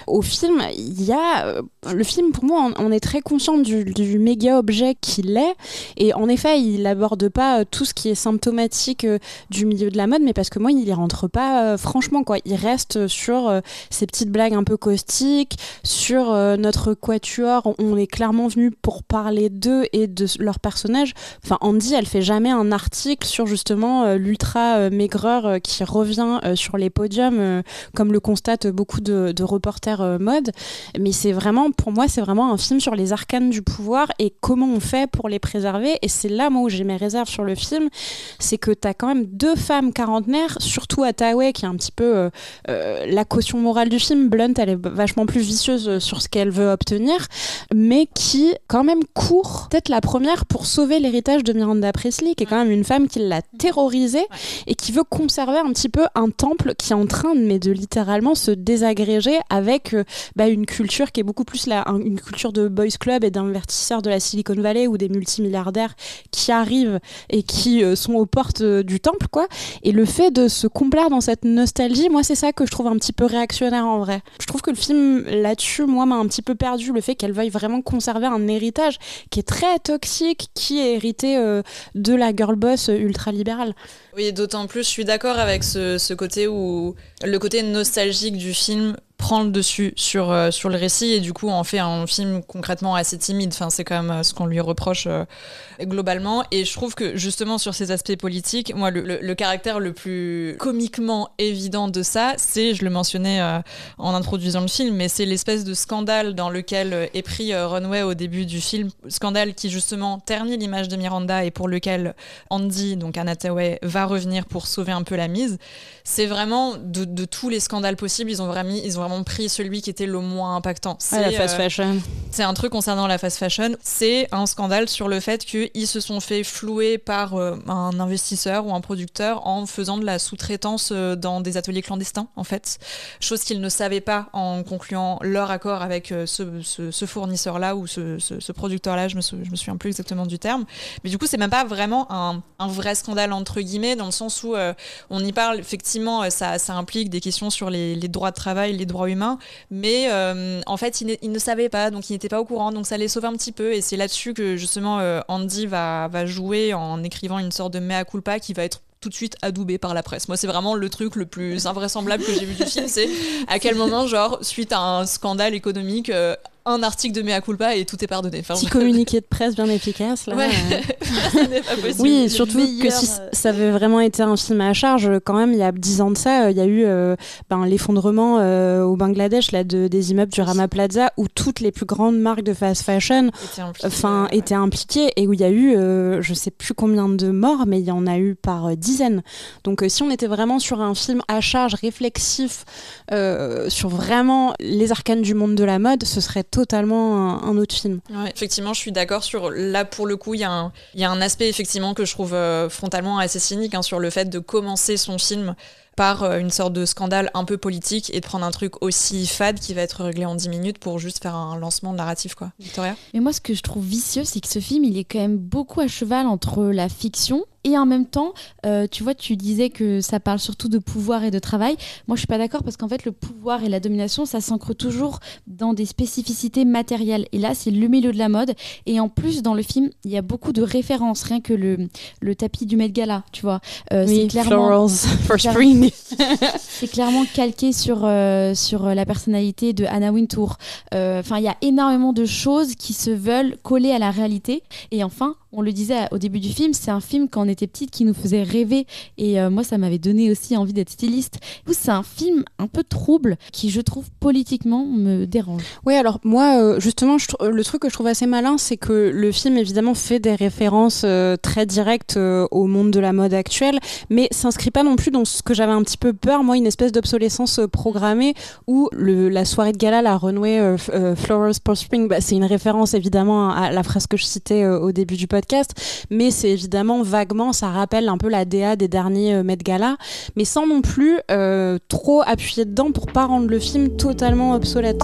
au film. Il y a le film, pour moi, on est très conscient du méga objet qu'il est, et en effet il aborde pas tout ce qui est symptomatique du milieu de la mode, mais parce que moi il y rentre pas franchement, quoi. Il reste sur ces petites blagues un peu caustiques, sur notre quatuor. On est clairement venu pour parler d'eux et de leur personnage. Enfin, Andy, elle fait jamais un article sur justement l'ultra maigreur qui revient sur les podiums, comme le constatent beaucoup de reporters mode. Mais c'est vraiment, pour moi, c'est vraiment un film sur les arcanes du pouvoir et comment on fait pour les préserver. Et c'est là, moi, où j'ai mes réserves sur le film, c'est que t'as quand même deux femmes quarantenaires, surtout Hathaway, qui est un petit peu la caution morale du film. Blunt, elle est vachement plus vicieuse sur ce qu'elle veut obtenir, mais qui quand même court, peut-être la première, pour sauver l'héritage de Miranda Presley, qui est quand même une femme qui l'a terrorisée et qui veut conserver un petit peu un temple qui est en train de littéralement se désagréger avec une culture qui est beaucoup plus une culture de boys club et d'investisseurs de la Silicon Valley ou des multimilliardaires qui arrivent et qui sont aux portes du temple, quoi. Et le fait de se complaire dans cette nostalgie, moi c'est ça que je trouve un petit peu réactionnaire en vrai. Je trouve que le film là-dessus, moi, m'a un petit peu perdu, le fait qu'elle veuille vraiment conserver un héritage qui est très toxique, qui est hérité de la girl boss ultra-libéral. Oui, d'autant plus, je suis d'accord avec ce côté où le côté nostalgique du film prend le dessus sur le récit et du coup en fait un film concrètement assez timide. Enfin, c'est quand même ce qu'on lui reproche globalement. Et je trouve que justement sur ces aspects politiques, moi le caractère le plus comiquement évident de ça, c'est, je le mentionnais en introduisant le film, mais c'est l'espèce de scandale dans lequel est pris Runway au début du film. Scandale qui justement ternit l'image de Miranda et pour lequel Andy, donc Anna Hathaway, va revenir pour sauver un peu la mise. C'est vraiment de tous les scandales possibles, ils ont vraiment pris celui qui était le moins impactant. C'est la fast fashion. C'est un truc concernant la fast fashion. C'est un scandale sur le fait qu'ils se sont fait flouer par un investisseur ou un producteur en faisant de la sous-traitance dans des ateliers clandestins, en fait. Chose qu'ils ne savaient pas en concluant leur accord avec ce fournisseur-là ou ce producteur-là, je me souviens plus exactement du terme. Mais du coup, c'est même pas vraiment un vrai scandale, entre guillemets, dans le sens où on y parle, effectivement, ça implique des questions sur les droits de travail, les droits humains, mais en fait ils ne savaient pas, donc ils n'étaient pas au courant, donc ça les sauve un petit peu, et c'est là-dessus que justement Andy va jouer en écrivant une sorte de mea culpa qui va être tout de suite adoubé par la presse. Moi, c'est vraiment le truc le plus invraisemblable que j'ai vu du film, c'est à quel moment, genre, suite à un scandale économique, un article de mea culpa et tout est pardonné. Enfin, petit communiqué de presse bien efficace là. Ouais. Ce n'est pas possible. Oui, surtout que si ça avait vraiment été un film à charge, quand même il y a 10 ans de ça, il y a eu l'effondrement au Bangladesh là, des immeubles du Rana Plaza où toutes les plus grandes marques de fast fashion étaient impliquées et où il y a eu je sais plus combien de morts, mais il y en a eu par dizaines. Donc si on était vraiment sur un film à charge réflexif sur vraiment les arcanes du monde de la mode, ce serait totalement un autre film. Ouais, effectivement, je suis d'accord sur là pour le coup, il y a un aspect effectivement que je trouve frontalement assez cynique sur le fait de commencer son film par une sorte de scandale un peu politique et de prendre un truc aussi fade qui va être réglé en 10 minutes pour juste faire un lancement de narratif, quoi. Victoria ? Mais moi, ce que je trouve vicieux, c'est que ce film, il est quand même beaucoup à cheval entre la fiction et en même temps, tu vois, tu disais que ça parle surtout de pouvoir et de travail. Moi, je suis pas d'accord parce qu'en fait, le pouvoir et la domination, ça s'ancre toujours dans des spécificités matérielles. Et là, c'est le milieu de la mode. Et en plus, dans le film, il y a beaucoup de références. Rien que le tapis du Met Gala, tu vois. Oui, c'est clairement, Florals for Spring. C'est clairement calqué sur la personnalité de Anna Wintour. Enfin, il y a énormément de choses qui se veulent coller à la réalité. Et enfin, on le disait au début du film, c'est un film quand on était petite qui nous faisait rêver et moi ça m'avait donné aussi envie d'être styliste. C'est un film un peu trouble qui, je trouve, politiquement me dérange. Oui, alors moi justement le truc que je trouve assez malin, c'est que le film évidemment fait des références très directes au monde de la mode actuelle, mais s'inscrit pas non plus dans ce que j'avais un petit peu peur, moi, une espèce d'obsolescence programmée où la soirée de gala, la runway Flowers for Spring, c'est une référence évidemment à la phrase que je citais au début du podcast, mais c'est évidemment vaguement, ça rappelle un peu la DA des derniers Met Gala, mais sans non plus trop appuyer dedans pour pas rendre le film totalement obsolète.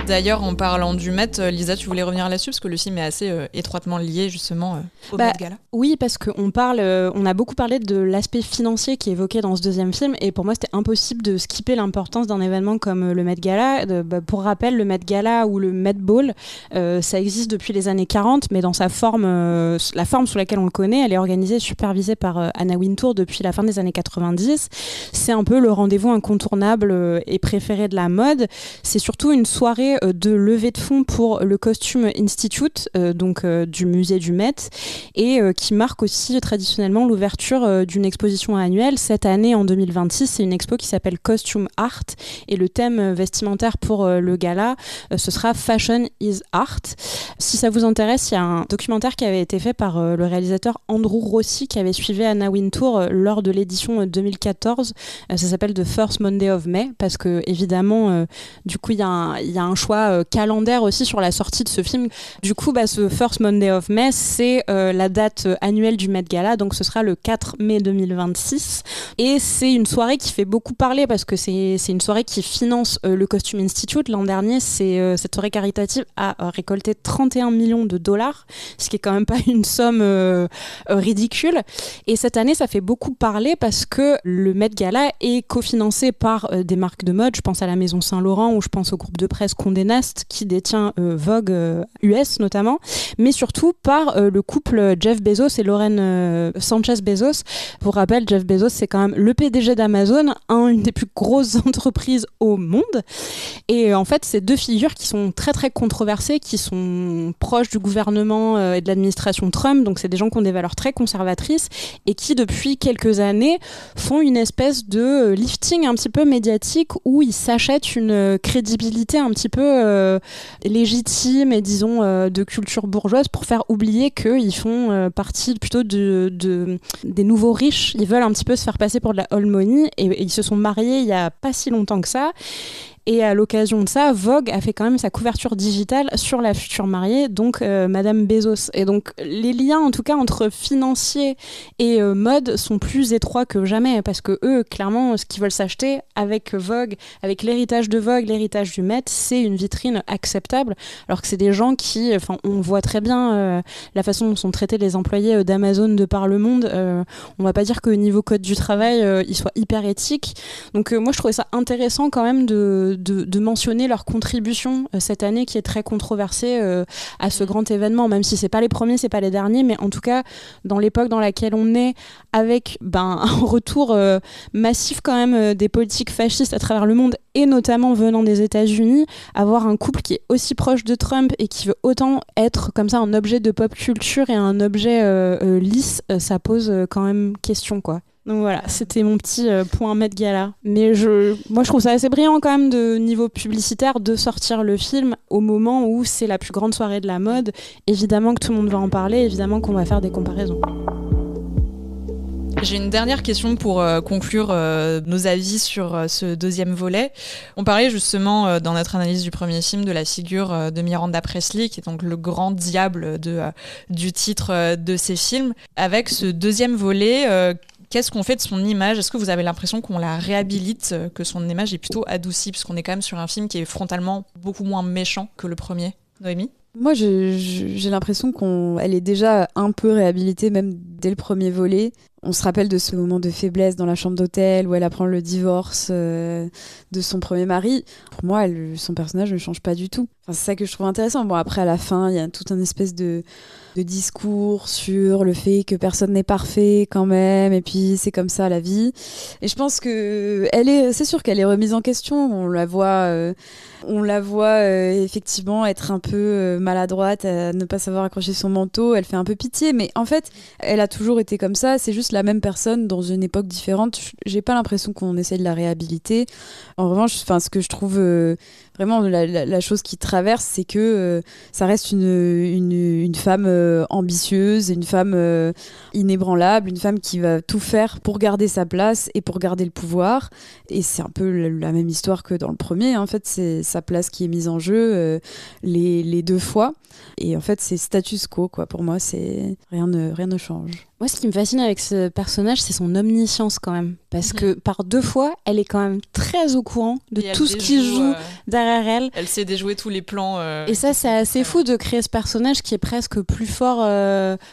D'ailleurs, en parlant du Met, Lisa, tu voulais revenir là-dessus parce que le film est assez étroitement lié justement au Met Gala. Oui, parce qu'on a beaucoup parlé de l'aspect financier qui est évoqué dans ce deuxième film, et pour moi c'était impossible de skipper l'importance d'un événement comme le Met Gala. Pour rappel, le Met Gala ou le Met Ball, ça existe depuis les années 40, mais dans sa forme, la forme sous laquelle on le connaît, elle est organisée et supervisée par Anna Wintour depuis la fin des années 90. C'est un peu le rendez-vous incontournable et préféré de la mode. C'est surtout une soirée de levée de fonds pour le Costume Institute, donc du musée du Met, et qui marque aussi traditionnellement l'ouverture d'une exposition annuelle. Cette année, en 2026, c'est une expo qui s'appelle Costume Art, et le thème vestimentaire pour le gala, ce sera Fashion is Art. Si ça vous intéresse, il y a un documentaire qui avait été fait par le réalisateur Andrew Rossi, qui avait suivi Anna Wintour lors de l'édition 2014. Ça s'appelle The First Monday of May, parce que évidemment, du coup, il y a un choix calendaire aussi sur la sortie de ce film. Du coup, ce First Monday of May, c'est la date annuelle du Met Gala, donc ce sera le 4 mai 2026. Et c'est une soirée qui fait beaucoup parler parce que c'est une soirée qui finance le Costume Institute. L'an dernier, cette soirée caritative a récolté 31 millions de dollars, ce qui est quand même pas une somme ridicule. Et cette année, ça fait beaucoup parler parce que le Met Gala est cofinancé par des marques de mode. Je pense à la Maison Saint-Laurent ou je pense au groupe de presse Condé Condé Nast qui détient Vogue US notamment, mais surtout par le couple Jeff Bezos et Lauren Sanchez Bezos. Pour rappel, Jeff Bezos, c'est quand même le PDG d'Amazon, une des plus grosses entreprises au monde. Et en fait, c'est deux figures qui sont très très controversées, qui sont proches du gouvernement et de l'administration Trump, donc c'est des gens qui ont des valeurs très conservatrices et qui depuis quelques années font une espèce de lifting un petit peu médiatique où ils s'achètent une crédibilité un petit peu légitime et disons de culture bourgeoise pour faire oublier qu'ils font partie plutôt des nouveaux riches. Ils veulent un petit peu se faire passer pour de la old money et ils se sont mariés il y a pas si longtemps que ça. Et à l'occasion de ça, Vogue a fait quand même sa couverture digitale sur la future mariée, donc Madame Bezos. Et donc les liens, en tout cas, entre financier et mode sont plus étroits que jamais, parce que eux, clairement, ce qu'ils veulent s'acheter avec Vogue, avec l'héritage de Vogue, l'héritage du Met, c'est une vitrine acceptable, alors que c'est des gens qui, on voit très bien la façon dont sont traités les employés d'Amazon de par le monde. On va pas dire qu'au niveau code du travail, ils soient hyper éthiques. Donc moi, je trouvais ça intéressant quand même de mentionner leur contribution cette année qui est très controversée à ce grand événement, même si c'est pas les premiers, c'est pas les derniers, mais en tout cas dans l'époque dans laquelle on est, avec un retour massif quand même des politiques fascistes à travers le monde et notamment venant des États-Unis, avoir un couple qui est aussi proche de Trump et qui veut autant être comme ça un objet de pop culture et un objet lisse, ça pose quand même question, quoi. Donc voilà, c'était mon petit point Met Gala. Mais moi, je trouve ça assez brillant quand même de niveau publicitaire de sortir le film au moment où c'est la plus grande soirée de la mode. Évidemment que tout le monde va en parler, évidemment qu'on va faire des comparaisons. J'ai une dernière question pour conclure nos avis sur ce deuxième volet. On parlait justement dans notre analyse du premier film de la figure de Miranda Presley, qui est donc le grand diable du titre de ces films. Avec ce deuxième volet, qu'est-ce qu'on fait de son image ? Est-ce que vous avez l'impression qu'on la réhabilite, que son image est plutôt adoucie, puisqu'on est quand même sur un film qui est frontalement beaucoup moins méchant que le premier ? Noémie ? Moi, j'ai l'impression qu'elle est déjà un peu réhabilitée, même dès le premier volet. On se rappelle de ce moment de faiblesse dans la chambre d'hôtel où elle apprend le divorce de son premier mari. Pour moi, son personnage ne change pas du tout. Enfin, c'est ça que je trouve intéressant. Bon, après, à la fin, il y a tout un espèce de discours sur le fait que personne n'est parfait quand même, et puis c'est comme ça la vie. Et je pense que c'est sûr qu'elle est remise en question. On la voit effectivement être un peu maladroite, à ne pas savoir accrocher son manteau. Elle fait un peu pitié, mais en fait, elle a toujours été comme ça. C'est juste la même personne dans une époque différente. J'ai pas l'impression qu'on essaie de la réhabiliter. En revanche, ce que je trouve vraiment la chose qui traverse, c'est que ça reste une femme ambitieuse, une femme inébranlable, une femme qui va tout faire pour garder sa place et pour garder le pouvoir. Et c'est un peu la même histoire que dans le premier. En fait, c'est sa place qui est mise en jeu les deux fois. Et en fait, c'est status quo, quoi. Pour moi, rien ne change. Moi, ce qui me fascine avec ce personnage, c'est son omniscience quand même. Parce que par deux fois, elle est quand même très au courant de tout ce qui joue derrière elle. Elle sait déjouer tous les plans. Et ça, c'est assez fou de créer ce personnage qui est presque plus fort.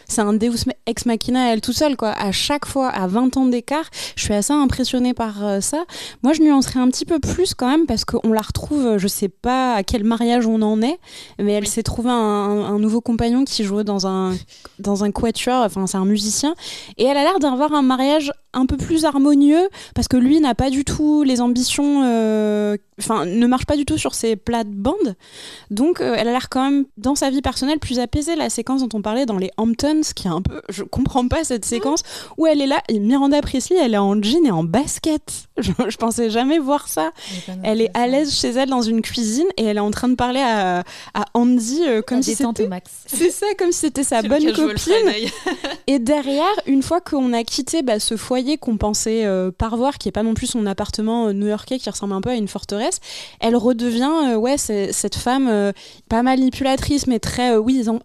C'est un Deus ex machina à elle toute seule, quoi. À chaque fois, à 20 ans d'écart, je suis assez impressionnée par ça. Moi, je nuancerais un petit peu plus quand même parce qu'on la retrouve, je sais pas à quel mariage on en est, mais elle s'est trouvée un nouveau compagnon qui jouait dans un quatuor, enfin, c'est un musicien. Et elle a l'air d'avoir un mariage un peu plus harmonieux parce que lui n'a pas du tout les ambitions, ne marche pas du tout sur ses plates-bandes. Donc elle a l'air quand même dans sa vie personnelle plus apaisée. La séquence dont on parlait dans les Hamptons, qui est un peu, je comprends pas cette séquence où elle est là et Miranda Presley, elle est en jean et en basket. Je pensais jamais voir ça. Elle est à l'aise chez elle dans une cuisine et elle est en train de parler à Andy comme si c'était c'est ça, comme si c'était sa bonne copine. Et derrière, une fois qu'on a quitté ce foyer qu'on pensait pas revoir, qui est pas non plus son appartement new-yorkais qui ressemble un peu à une forteresse, elle redevient cette femme pas manipulatrice mais très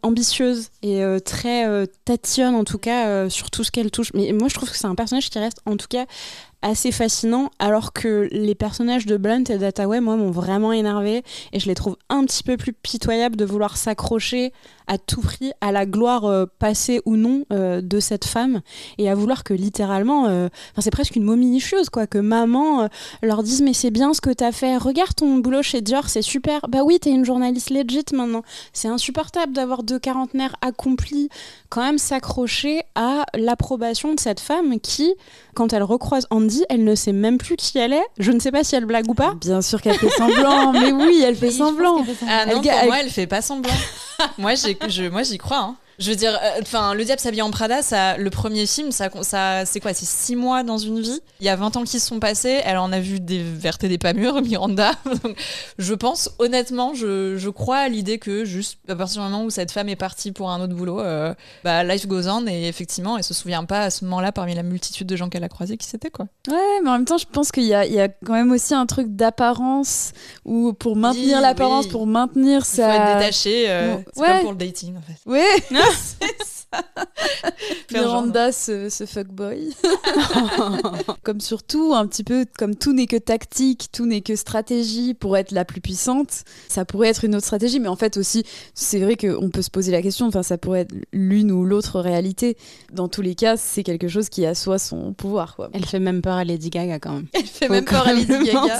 ambitieuse et très tatillonne en tout cas sur tout ce qu'elle touche. Mais moi je trouve que c'est un personnage qui reste en tout cas assez fascinant, alors que les personnages de Blunt et d'Hathaway, moi, m'ont vraiment énervé et je les trouve un petit peu plus pitoyables de vouloir s'accrocher à tout prix à la gloire passée ou non de cette femme, et à vouloir que littéralement, c'est presque une momie nicheuse, quoi, que maman leur dise mais c'est bien ce que t'as fait, regarde ton boulot chez Dior, c'est super, bah oui t'es une journaliste legit maintenant, c'est insupportable d'avoir 2 quarantenaires accomplis, quand même s'accrocher à l'approbation de cette femme qui, quand elle recroise Andy, elle ne sait même plus qui elle est, je ne sais pas si elle blague ou pas. Bien sûr qu'elle fait semblant, mais oui elle fait semblant. Ah non, pour moi elle fait pas semblant. Moi j'y crois, hein. Je veux dire, Le Diable s'habille en Prada, le premier film, ça c'est quoi ? C'est 6 mois dans une vie. Il y a 20 ans qui se sont passés. Elle en a vu des vertes et des pas mûres, Miranda. Donc, je pense, honnêtement, je crois à l'idée que juste à partir du moment où cette femme est partie pour un autre boulot, life goes on, et effectivement, elle se souvient pas à ce moment-là, parmi la multitude de gens qu'elle a croisés, qui c'était, quoi. Ouais, mais en même temps, je pense qu'il y a quand même aussi un truc d'apparence, où pour maintenir l'apparence, pour maintenir ça... Il faut être détaché, c'est comme pour le dating, en fait. Ouais. C'est ça. Miranda, ce fuckboy. Comme surtout, un petit peu, comme tout n'est que tactique, tout n'est que stratégie pour être la plus puissante, ça pourrait être une autre stratégie, mais en fait aussi, c'est vrai qu'on peut se poser la question, ça pourrait être l'une ou l'autre réalité. Dans tous les cas, c'est quelque chose qui assoit son pouvoir, quoi. Elle fait même peur à Lady Gaga, quand même. Elle fait même peur à Lady Gaga.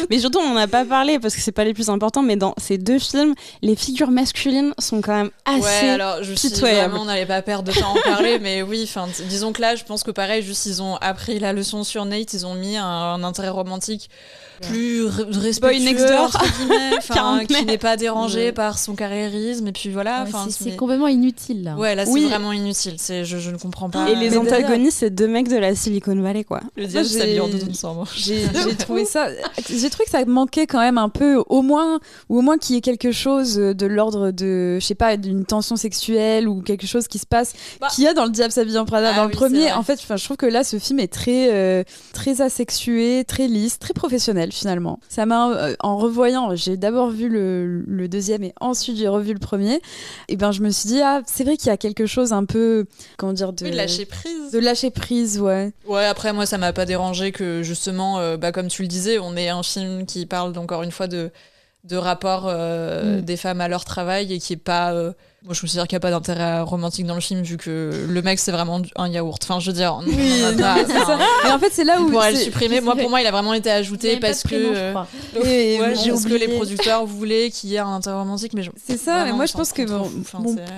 Mais surtout, on n'en a pas parlé, parce que c'est pas les plus importants, mais dans ces 2 films, les figures masculines sont quand même assez pitoyables. Vraiment, on n'allait pas perdre de temps à en parler, mais oui, disons que là, je pense que pareil, juste ils ont appris la leçon sur Nate, ils ont mis un intérêt romantique plus respectueux, next door, entre guillemets, qui n'est pas dérangé par son carriérisme, et puis voilà. C'est complètement inutile, là. Ouais, là, c'est vraiment inutile. Je ne comprends pas. Et les antagonistes, c'est 2 mecs de la Silicon Valley, quoi. Le diable s'habille en doudoune sans moi. J'ai trouvé que ça manquait quand même un peu, au moins qu'il y ait quelque chose de l'ordre de, je sais pas, d'une tension sexuelle ou quelque chose qui se passe, qu'il y a dans Le Diable s'habille en Prada. Dans le premier, en fait, je trouve que là, ce film est très asexué, très lisse, très professionnel, finalement. Ça m'a, en revoyant, j'ai d'abord vu le deuxième et ensuite j'ai revu le premier, et je me suis dit, c'est vrai qu'il y a quelque chose un peu, comment dire, de lâcher prise. De lâcher prise, ouais. Ouais, après, moi, ça m'a pas dérangé que, justement, comme tu le disais, on ait un film qui parle, encore une fois, de rapport des femmes à leur travail, et qui est pas... moi, je considère qu'il n'y a pas d'intérêt romantique dans le film, vu que le mec, c'est vraiment un yaourt. Enfin, je veux dire, mais en fait, c'est là où... On pourrait le supprimer. Moi, pour moi, il a vraiment été ajouté parce que... j'ai parce que les producteurs voulaient qu'il y ait un intérêt romantique. Mais c'est ça, mais moi, je pense que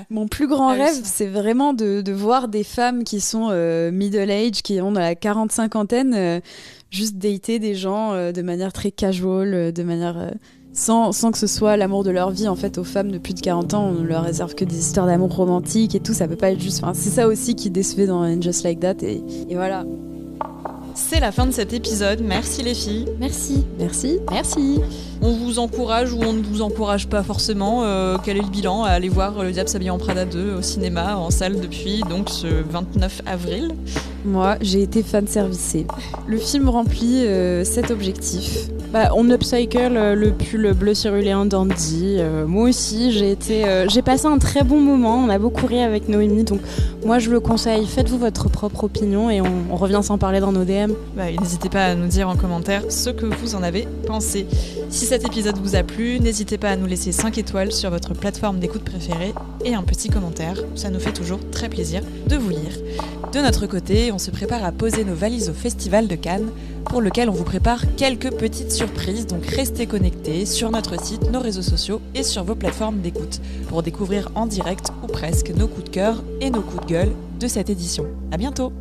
mon plus grand rêve, c'est vraiment de voir des femmes qui sont middle age, qui ont dans la 40-50aine, juste dater des gens de manière très casual, de manière... Sans que ce soit l'amour de leur vie. En fait, aux femmes de plus de 40 ans, on ne leur réserve que des histoires d'amour romantique et tout, ça peut pas être juste... c'est ça aussi qui décevait dans And Just Like That, et voilà. C'est la fin de cet épisode. Merci les filles. Merci. On vous encourage ou on ne vous encourage pas forcément. Quel est le bilan ? À aller voir Le Diable s'habille en Prada 2 au cinéma, en salle depuis donc ce 29 avril. Moi, j'ai été fan-servicée. Le film remplit cet objectif. On upcycle le pull bleu céruléen d'Andy. Moi aussi, j'ai passé un très bon moment. On a beaucoup ri avec Noémie, donc moi je le conseille. Faites-vous votre propre opinion et on revient s'en parler dans nos DM. N'hésitez pas à nous dire en commentaire ce que vous en avez pensé. Si cet épisode vous a plu, n'hésitez pas à nous laisser 5 étoiles sur votre plateforme d'écoute préférée et un petit commentaire. Ça nous fait toujours très plaisir de vous lire. De notre côté, on se prépare à poser nos valises au Festival de Cannes, pour lequel on vous prépare quelques petites surprises, donc restez connectés sur notre site, nos réseaux sociaux et sur vos plateformes d'écoute pour découvrir en direct ou presque nos coups de cœur et nos coups de gueule de cette édition. À bientôt!